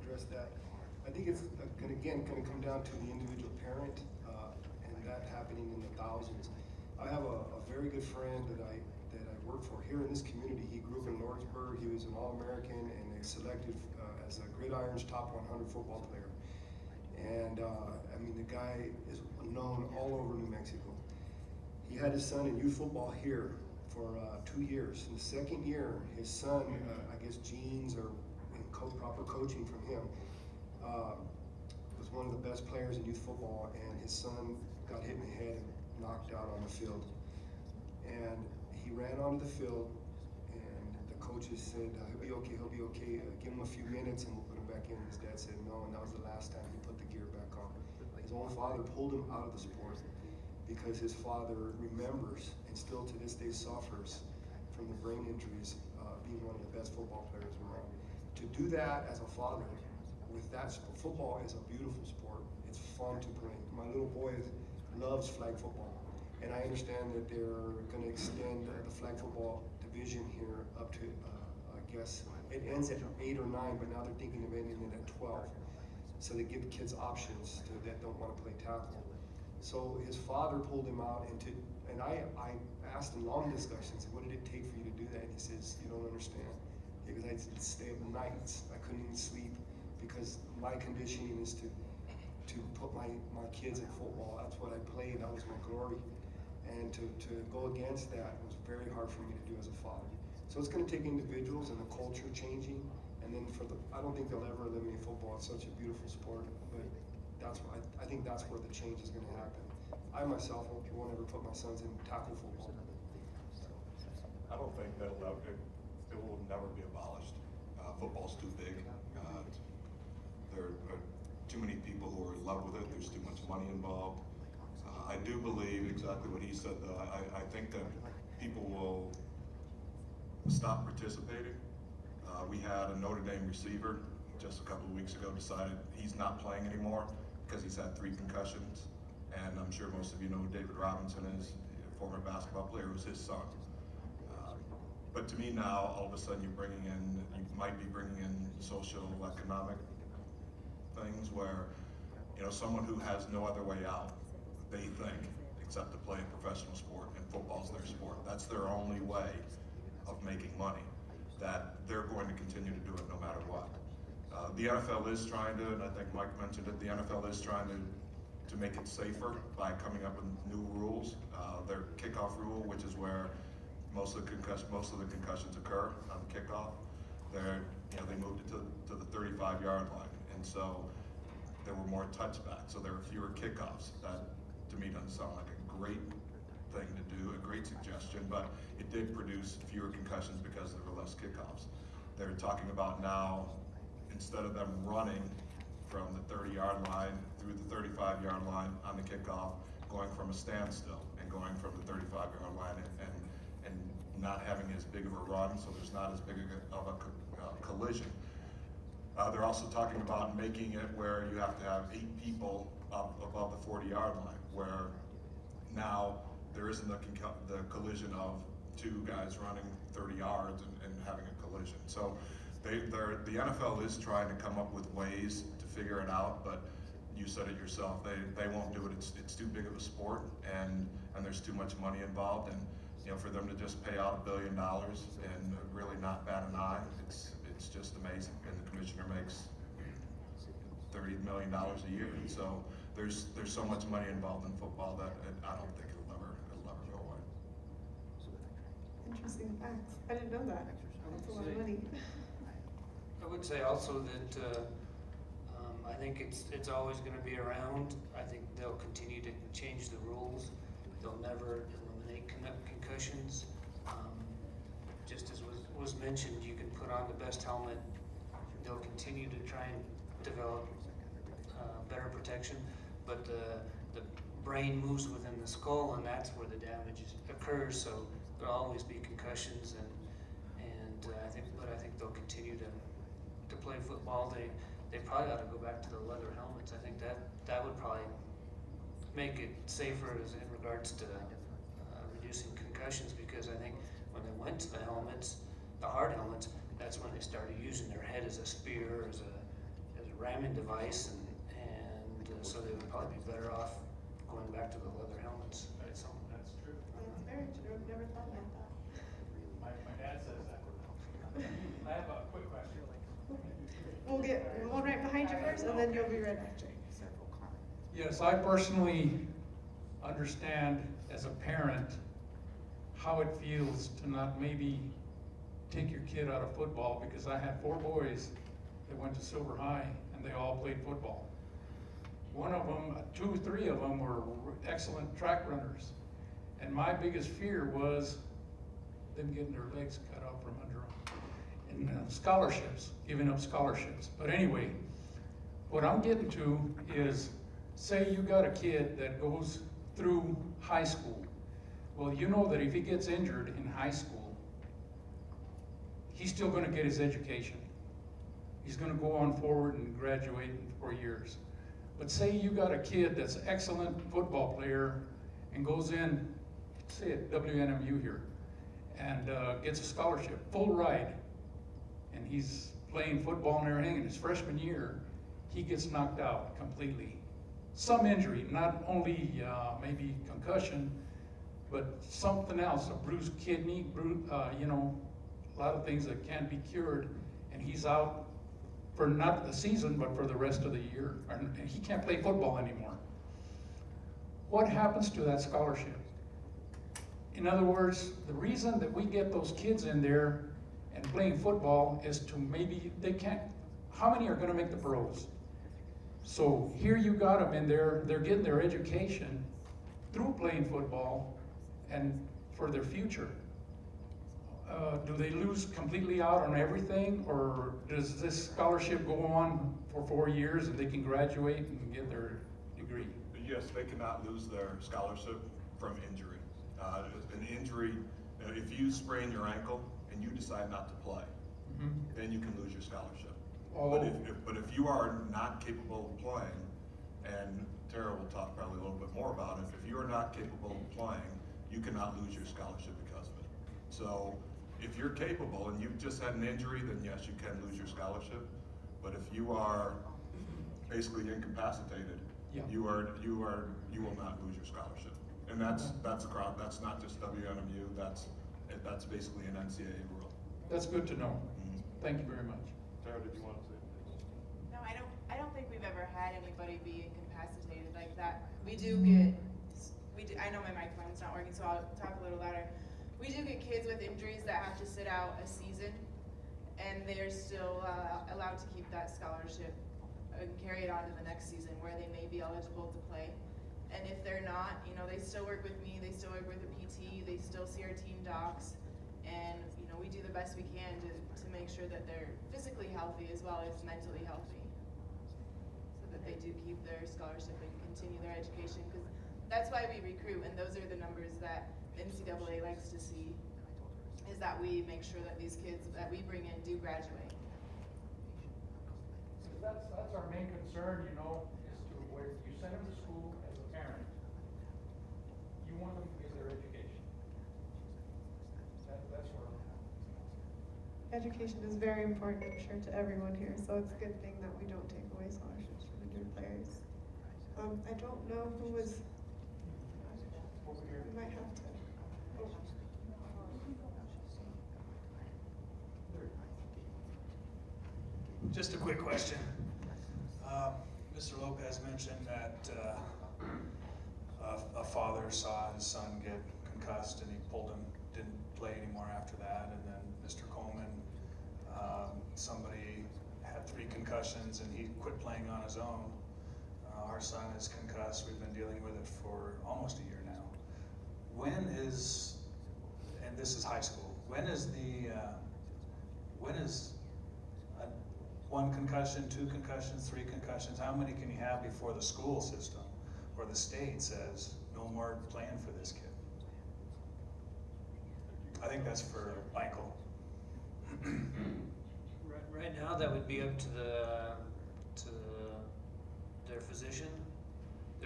address that. I think it's going to come down to the individual parent, and that happening in the thousands. I have a very good friend that I work for here in this community. He grew up in Lawrenceburg. He was an All-American and selected as a Gridiron's top 100 football player. And I mean, the guy is known all over New Mexico. He had his son in youth football here for 2 years. In the second year, his son, I guess genes or proper coaching from him, was one of the best players in youth football, and his son got hit in the head and knocked out on the field. And he ran onto the field, and the coaches said, he'll be okay, give him a few minutes and we'll put him back in. His dad said no, and that was the last time he put the gear back on. His own father pulled him out of the sport because his father remembers and still to this day suffers from the brain injuries, being one of the best football players around. To do that as a father with that sport, football is a beautiful sport. It's fun to play. My little boy loves flag football, and I understand that they're going to extend the flag football division here up to, I guess, it ends at 8 or 9, but now they're thinking of ending it at 12. So they give kids options that don't want to play tackle. So his father pulled him out, and I asked in long discussions, what did it take for you to do that? And he says, you don't understand. Because I'd stay up nights. I couldn't even sleep because my conditioning is to put my kids in football. That's what I played. That was my glory. And to go against that was very hard for me to do as a father. So it's going to take individuals and the culture changing. And then I don't think they'll ever eliminate football. It's such a beautiful sport. But I think that's where the change is going to happen. I myself won't ever put my sons in tackle football. I don't think it will never be abolished. Football's too big. There are too many people who are in love with it. There's too much money involved. I do believe exactly what he said, though. I think that people will stop participating. We had a Notre Dame receiver just a couple of weeks ago decided he's not playing anymore because he's had 3 concussions. And I'm sure most of you know who David Robinson is, a former basketball player, who's his son. But to me now, all of a sudden you might be bringing in social, economic things where, someone who has no other way out, they think, except to play a professional sport, and football's their sport. That's their only way of making money, that they're going to continue to do it no matter what. The NFL is trying to, and I think Mike mentioned it, the NFL is trying to make it safer by coming up with new rules. Their kickoff rule, which is where most of the concussions occur on the kickoff, they moved it to the 35-yard line, and so there were more touchbacks, so there were fewer kickoffs. That, to me, doesn't sound like a great thing to do, a great suggestion, but it did produce fewer concussions because there were less kickoffs. They're talking about now, instead of them running from the 30-yard line through the 35-yard line on the kickoff, going from a standstill and going from the 35-yard line and not having as big of a run, so there's not as big of a collision. They're also talking about making it where you have to have 8 people up above the 40-yard line, where now there isn't the collision of 2 guys running 30 yards and having a collision. So the NFL is trying to come up with ways to figure it out, but you said it yourself, they won't do it. It's too big of a sport, and there's too much money involved, and for them to just pay out $1 billion and really not bat an eye, it's just amazing. And the commissioner makes $30 million a year, and so there's so much money involved in football that I don't think it'll ever go away. Interesting facts. I didn't know that. That's a lot of money. I would say also that I think it's always going to be around. I think they'll continue to change the rules. They'll never eliminate concussions. Just as was mentioned, you can put on the best helmet. They'll continue to try and develop better protection, but the brain moves within the skull, and that's where the damage occurs. So there'll always be concussions, and I think they'll continue to play football. They probably ought to go back to the leather helmets. I think that would probably make it safer in regards to reducing concussions, because I think when they went to the helmets, the hard helmets, that's when they started using their head as a spear, as a ramming device, and so they would probably be better off going back to the leather helmets. That's true. That's very true. I've never thought about that. My dad says that. I have a quick question. We'll get one right behind you first, and then you'll be right after. Yes, I personally understand as a parent how it feels to not maybe take your kid out of football, because I had 4 boys that went to Silver High and they all played football. One of them, 2 or 3 of them were excellent track runners. And my biggest fear was them getting their legs cut off from under them. And scholarships, giving up scholarships. But anyway, what I'm getting to is, say you got a kid that goes through high school. Well, you know that if he gets injured in high school, he's still going to get his education. He's going to go on forward and graduate in 4 years. But say you got a kid that's an excellent football player and goes in, say at WNMU here, and gets a scholarship, full ride, and he's playing football and everything, in his freshman year, he gets knocked out completely. Some injury, not only maybe concussion, but something else, a bruised kidney, a lot of things that can't be cured, and he's out for not the season, but for the rest of the year, and he can't play football anymore. What happens to that scholarship? In other words, the reason that we get those kids in there and playing football is to maybe they can't, how many are gonna make the pros? So here you got them in there, they're getting their education through playing football and for their future. Do they lose completely out on everything, or does this scholarship go on for 4 years and they can graduate and get their degree? Yes, they cannot lose their scholarship from injury. An injury, if you sprain your ankle and you decide not to play, then you can lose your scholarship. Oh. But if you are not capable of playing, and Terra will talk probably a little bit more about it, if you are not capable of playing, you cannot lose your scholarship because of it. So if you're capable and you've just had an injury, then yes, you can lose your scholarship. But if you are basically incapacitated, Yeah. you will not lose your scholarship. And that's not just WNMU, that's basically an NCAA rule. That's good to know. Thank you very much. Terra, did you want to say? No, I don't think we've ever had anybody be incapacitated like that. We do, I know my microphone's not working, so I'll talk a little louder. We do get kids with injuries that have to sit out a season, and they're still allowed to keep that scholarship and carry it on to the next season where they may be eligible to play. And if they're not, you know, they still work with me, they still work with the PT, they still see our team docs, and you know, we do the best we can to make sure that they're physically healthy as well as mentally healthy, so that they do keep their scholarship and continue their education, because that's why we recruit, and those are the numbers that the NCAA likes to see, is that we make sure that these kids that we bring in do graduate. That's our main concern, you know, is to where you send them to school as a parent, you want them to get their education. That's where. Education is very important, I'm sure, to everyone here, so it's a good thing that we don't take away scholarships from injured players. I don't know who was, we might have to. Oh. Just a quick question. Mr. Lopez mentioned that a father saw his son get concussed and he pulled him, didn't play anymore after that. And then Mr. Coleman, somebody had 3 concussions and he quit playing on his own. Our son is concussed. We've been dealing with it for almost a year now. When is, and this is high school, when is 1 concussion, 2 concussions, 3 concussions? How many can you have before the school system or the state says no more playing for this kid? I think that's for Michael. Right now, that would be up to their physician.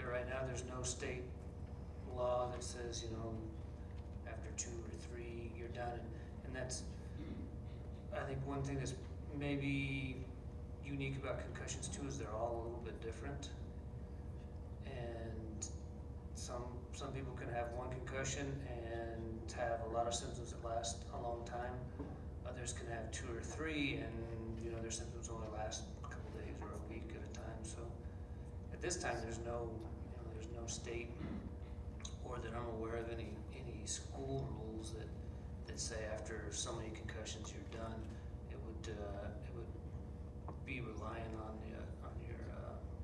Right now, there's no state law that says, you know, after 2 or 3, you're done. And that's, I think, one thing that's maybe unique about concussions too is they're all a little bit different. And some people can have 1 concussion and have a lot of symptoms that last a long time. Others can have 2 or 3, and you know, their symptoms only last a couple days or a week at a time. So at this time, there's no state, or that I'm aware of any school rules that say after so many concussions you're done. It would be relying on your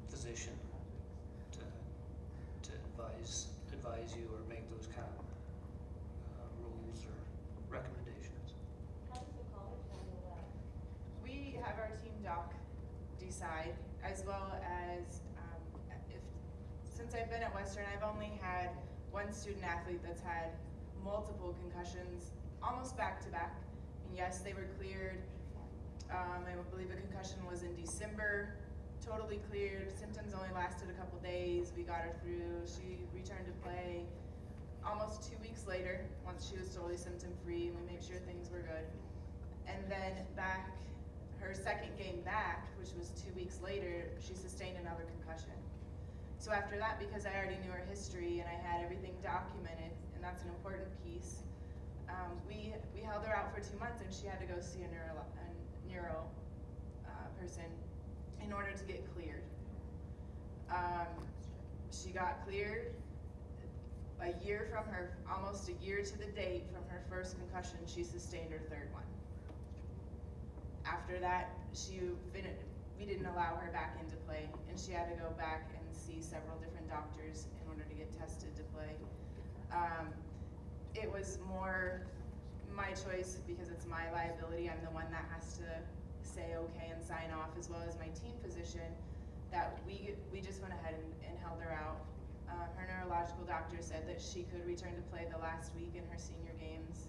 physician to advise you or make those kind of rules or recommendations. How does the college handle that? We have our team doc decide, as well as since I've been at Western, I've only had 1 student athlete that's had multiple concussions, almost back to back. And yes, they were cleared. I believe a concussion was in December, totally cleared. Symptoms only lasted a couple days. We got her through. She returned to play almost 2 weeks later, once she was totally symptom-free, and we made sure things were good. And then her second game back, which was 2 weeks later, she sustained another concussion. So after that, because I already knew her history and I had everything documented, and that's an important piece, we held her out for 2 months, and she had to go see a neuro person in order to get cleared. She got cleared almost a year to the date from her first concussion. She sustained her 3rd one. After that, we didn't allow her back into play, and she had to go back and see several different doctors in order to get tested to play. It was more my choice because it's my liability. I'm the one that has to say okay and sign off, as well as my team physician, that we just went ahead and held her out. Her neurological doctor said that she could return to play the last week in her senior games,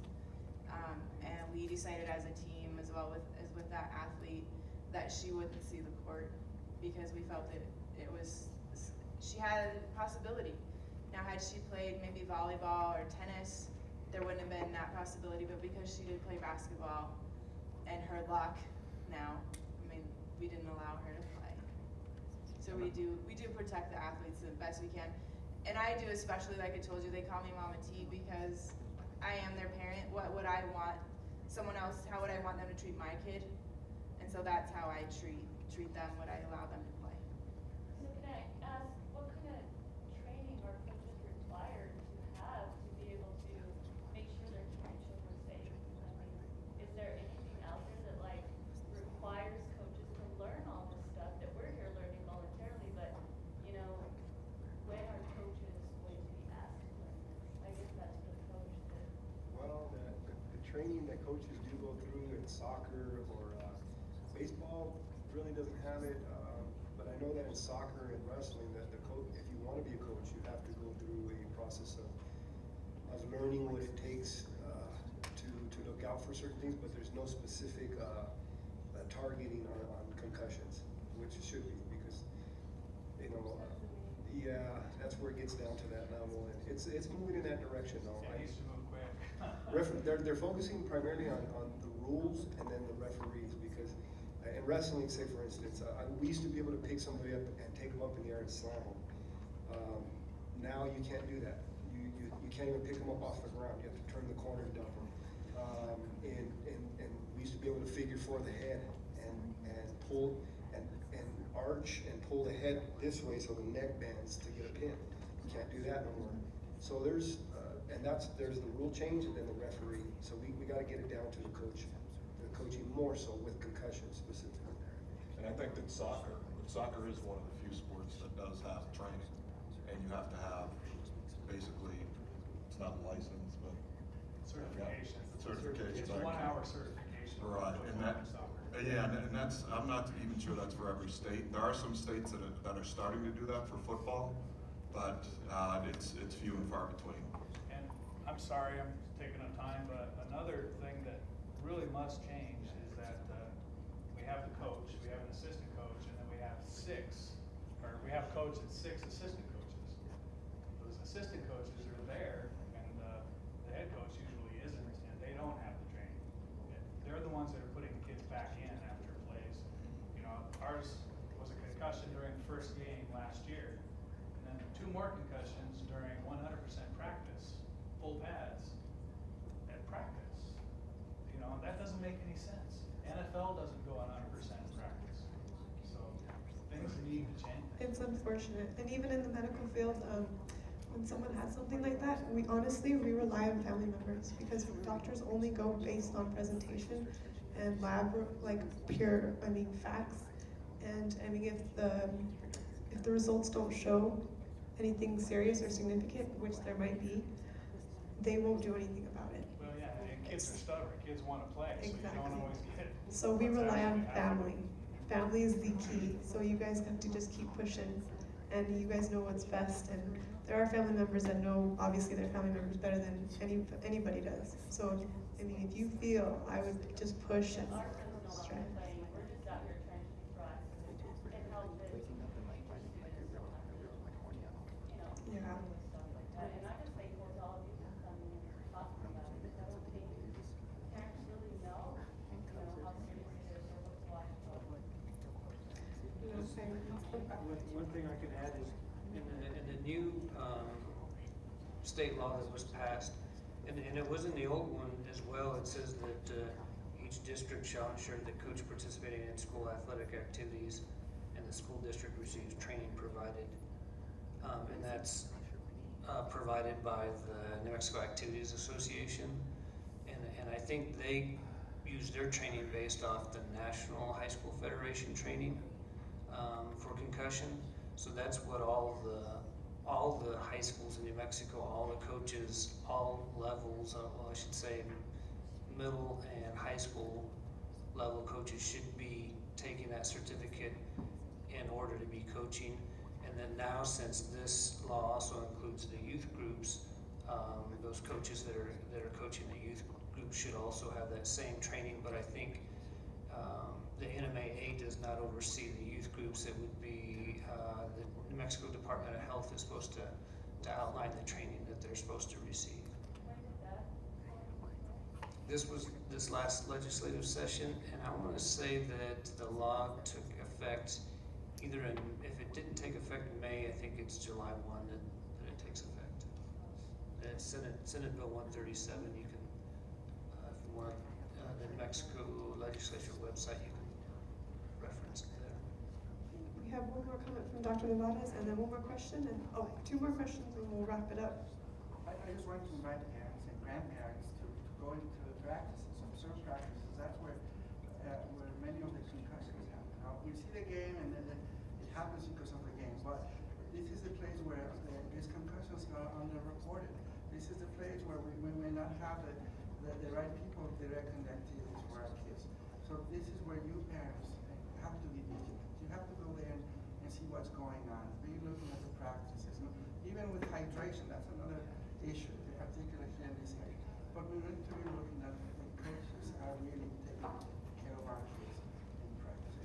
And we decided as a team, as well as with that athlete, that she wouldn't see the court because we felt that she had a possibility. Now, had she played maybe volleyball or tennis, there wouldn't have been that possibility, but because she did play basketball and her luck now, I mean, we didn't allow her to play. So we do protect the athletes the best we can. And I do, especially, like I told you, they call me Mama T because I am their parent. What would I want someone else, how would I want them to treat my kid? And so that's how I treat them, what I allow them to play. So can I ask, what kind of training are coaches required to have to be able to make sure their children are safe? I mean, is there anything out there that like requires coaches to learn all this stuff that we're here learning voluntarily, but you know, when are coaches going to be asked to learn this? I guess that's for the coach to. Well, the training that coaches do go through in soccer or baseball really doesn't have it, but I know that in soccer and wrestling, that the coach, if you want to be a coach, you have to go through a process of learning what it takes to look out for certain things, but there's no specific targeting on concussions, which it should be, because yeah, that's where it gets down to that level, and it's moving in that direction though. It needs to move quick. They're focusing primarily on the rules and then the referees, because in wrestling, say for instance, we used to be able to pick somebody up and take them up in the air and slam them. Now you can't do that. You can't even pick them up off the ground. You have to turn the corner and dump them. And we used to be able to figure for the head and pull and arch and pull the head this way so the neck bends to get a pin. You can't do that no more. So there's the rule change and then the referee. So we got to get it down to the coaching more so with concussions specifically. And I think that soccer is one of the few sports that does have training, and you have to have basically, it's not a license, but Certification. Certification. It's a 1 hour certification. Right, and that's, I'm not even sure that's for every state. There are some states that are starting to do that for football, but it's few and far between. And I'm sorry, I'm taking up time, but another thing that really must change is that we have the coach, we have an assistant coach, and then we have a coach and 6 assistant coaches. Those assistant coaches are there, and the head coach usually isn't, and they don't have the training. They're the ones that are putting the kids back in after plays. You know, ours was a concussion during the first game last year, and then 2 more concussions during 100% practice, full pads at practice. You know, that doesn't make any sense. NFL doesn't go on 100% practice. So things need to change. It's unfortunate, and even in the medical field, when someone has something like that, we rely on family members, because doctors only go based on presentation and lab, like facts. And I mean, if the results don't show anything serious or significant, which there might be, they won't do anything about it. Well, yeah, and kids are stubborn. Kids want to play, so you don't always get it. So we rely on family. Family is the key. So you guys have to just keep pushing, and you guys know what's best. And there are family members that know, obviously, their family members better than anybody does. So, I mean, if you feel, I would just push and strive. We're just out here trying to be proactive and help the teachers and Yeah. stuff like that. And I'm just thankful to all of you for coming and talking about it, because I don't think parents really know, how serious it is or what's watched. One thing I could add is in the new state law that was passed, and it was in the old one as well, it says that each district shall ensure that coach participating in school athletic activities and the school district receives training provided. And that's provided by the New Mexico Activities Association. And I think they use their training based off the National High School Federation training for concussion. So that's what all the high schools in New Mexico, all the coaches, all levels, well, I should say middle and high school level coaches should be taking that certificate in order to be coaching. And then now, since this law also includes the youth groups, those coaches that are coaching the youth group should also have that same training, but I think the NMAA does not oversee the youth groups. It would be the New Mexico Department of Health is supposed to outline the training that they're supposed to receive. When did that? This was this last legislative session, and I want to say that the law took effect either in, if it didn't take effect in May, I think it's July 1 that it takes effect. And it's Senate Bill 137. You can, if you want the New Mexico legislature website, you can reference it there. We have one more comment from Dr. Narvaez, and then one more question, and two more questions, and we'll wrap it up. I just want to invite parents and grandparents to go into the practices, observe practices. That's where many of the concussions happen. Now, we see the game and then it happens because of the game, but this is the place where these concussions are underreported. This is the place where we may not have the right people directing the activities for our kids. So this is where you parents have to be vigilant. You have to go there and see what's going on. Be looking at the practices. Even with hydration, that's another issue, particularly here in this area. But we need to be looking at the coaches are really taking care of our kids in practice.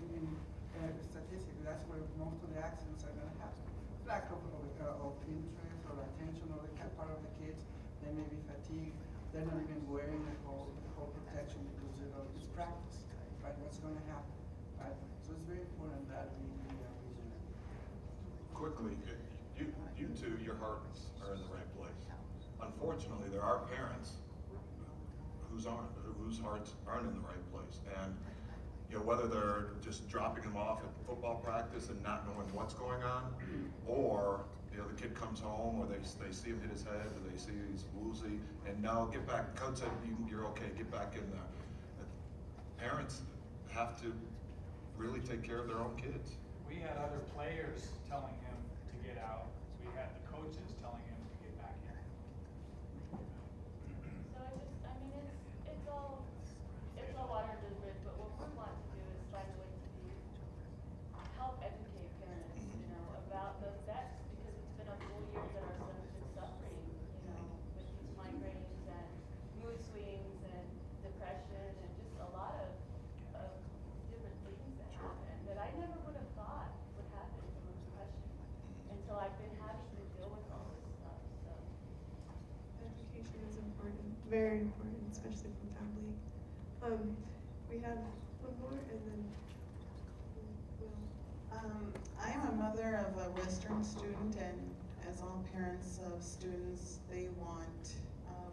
Statistically, that's where most of the accidents are going to happen. Lack of interest or attention of the part of the kids. They may be fatigued. They're not even wearing the whole protection because it's practice, right? What's going to happen, right? So it's very important that we vigilant. Quickly, you two, your hearts are in the right place. Unfortunately, there are parents whose hearts aren't in the right place, and whether they're just dropping them off at football practice and not knowing what's going on, or the kid comes home, or they see him hit his head, or they see he's woozy, and no, get back. Coach said you're okay. Get back in there. Parents have to really take care of their own kids. We had other players telling him to get out. We had the coaches telling him to get back in. So it's all water under the bridge, but what we want to do is find a way to help educate parents, about the effects, because it's been a full year that our son has been suffering, with these migraines and mood swings and depression and just a lot of different things that happen that I never would have thought would happen from a concussion until I've been having to deal with all this stuff. So Education is important, very important, especially from family. We have one more, and then I am a mother of a Western student, and as all parents of students, they want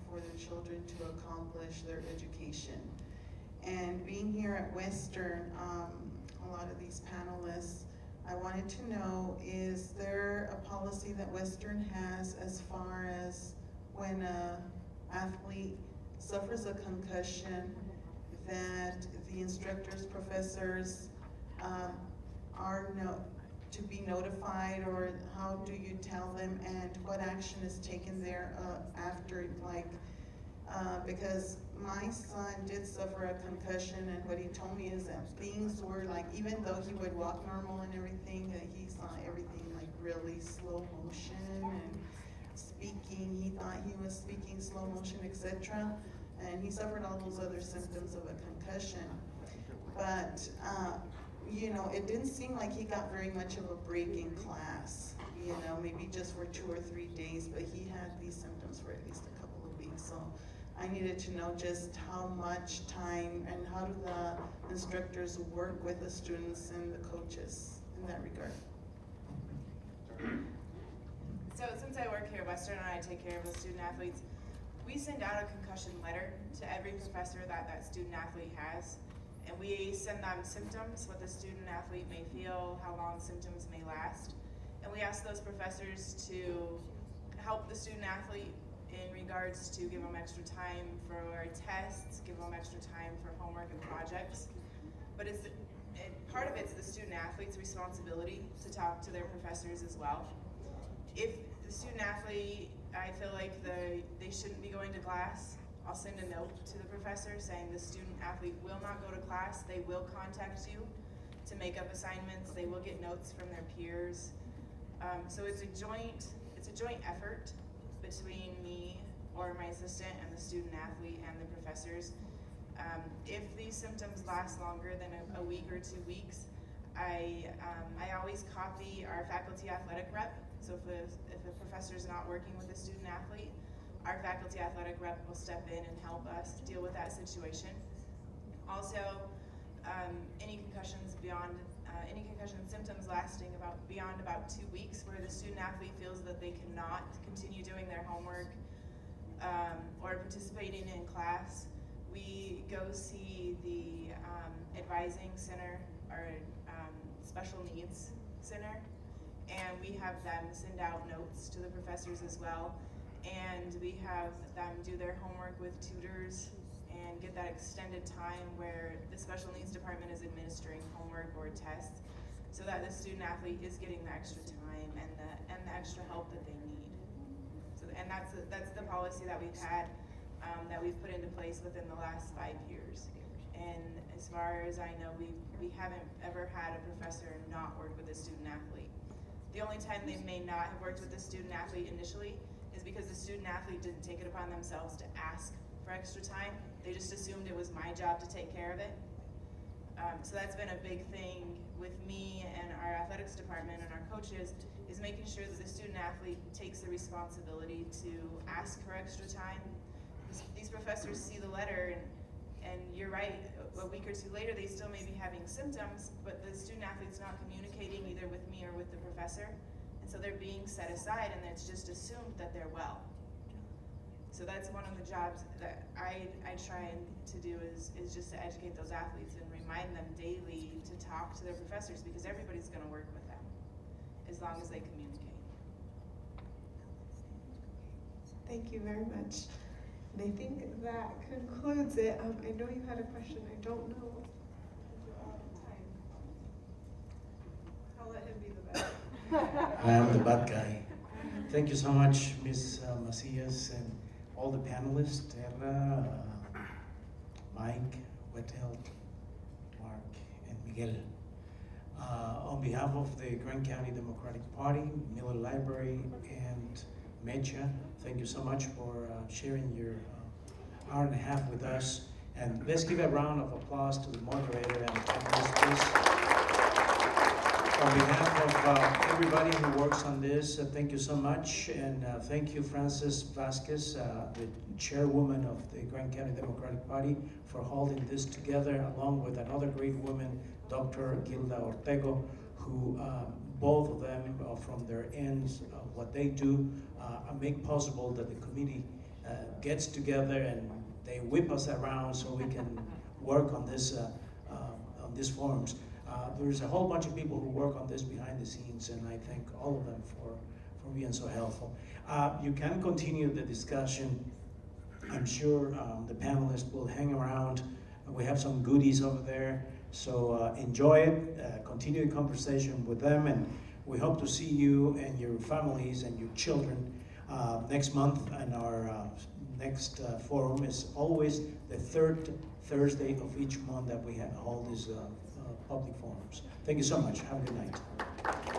for their children to accomplish their education. And being here at Western, a lot of these panelists, I wanted to know, is there a policy that Western has as far as when an athlete suffers a concussion, that the instructors, professors are to be notified, or how do you tell them, and what action is taken there after, because my son did suffer a concussion, and what he told me is that things were even though he would walk normal and everything, that he saw everything really slow motion, and speaking, he thought he was speaking slow motion, etc. And he suffered all those other symptoms of a concussion. But, it didn't seem like he got very much of a break in class, maybe just for 2 or 3 days, but he had these symptoms for at least a couple of weeks. So I needed to know just how much time and how do the instructors work with the students and the coaches in that regard. So since I work here at Western and I take care of the student athletes, we send out a concussion letter to every professor that student athlete has. And we send them symptoms, what the student athlete may feel, how long symptoms may last. And we ask those professors to help the student athlete in regards to give them extra time for tests, give them extra time for homework and projects. But part of it's the student athlete's responsibility to talk to their professors as well. If the student athlete, I feel like they shouldn't be going to class, I'll send a note to the professor saying the student athlete will not go to class. They will contact you to make up assignments. They will get notes from their peers. So it's a joint effort between me, or my assistant and the student athlete and the professors. If these symptoms last longer than a week or 2 weeks, I always copy our faculty athletic rep. So if a professor is not working with a student athlete, our faculty athletic rep will step in and help us deal with that situation. Also, any concussion symptoms lasting beyond about 2 weeks, where the student athlete feels that they cannot continue doing their homework or participating in class, we go see the advising center or special needs center, and we have them send out notes to the professors as well, and we have them do their homework with tutors and get that extended time where the special needs department is administering homework or tests, so that the student athlete is getting the extra time and the extra help that they need. So, and that's the policy that we've had, that we've put into place within the last 5 years. And as far as I know, we haven't ever had a professor not work with a student athlete. The only time they may not have worked with the student athlete initially is because the student athlete didn't take it upon themselves to ask for extra time. They just assumed it was my job to take care of it. So that's been a big thing with me and our athletics department and our coaches, is making sure that the student athlete takes the responsibility to ask for extra time. These professors see the letter, and you're right, a week or two later they still may be having symptoms, but the student athlete's not communicating either with me or with the professor, and so they're being set aside, and it's just assumed that they're well. So that's one of the jobs that I try to do is just to educate those athletes and remind them daily to talk to their professors, because everybody's going to work with them as long as they communicate. Thank you very much. And I think that concludes it. I know you had a question. I don't know if we're out of time. I'll let him be the bad. I am the bad guy. Thank you so much, Ms. Macias, and all the panelists, Terra, Mike, Hueteotl, Mark, and Miguel. On behalf of the Grand County Democratic Party, Miller Library, and Macias, thank you so much for sharing your hour and a half with us. And let's give a round of applause to the moderator and the panelists, please. On behalf of everybody who works on this, thank you so much. And thank you, Frances Vasquez, the chairwoman of the Grand County Democratic Party, for holding this together, along with another great woman, Dr. Gila Ortego, who both of them, from their ends, what they do, make possible that the committee gets together and they whip us around so we can work on this on these forums. There's a whole bunch of people who work on this behind the scenes, and I thank all of them for being so helpful. You can continue the discussion. I'm sure the panelists will hang around. We have some goodies over there, so enjoy it. Continue the conversation with them, and we hope to see you and your families and your children next month. And our next forum is always the third Thursday of each month that we hold these public forums. Thank you so much. Have a good night.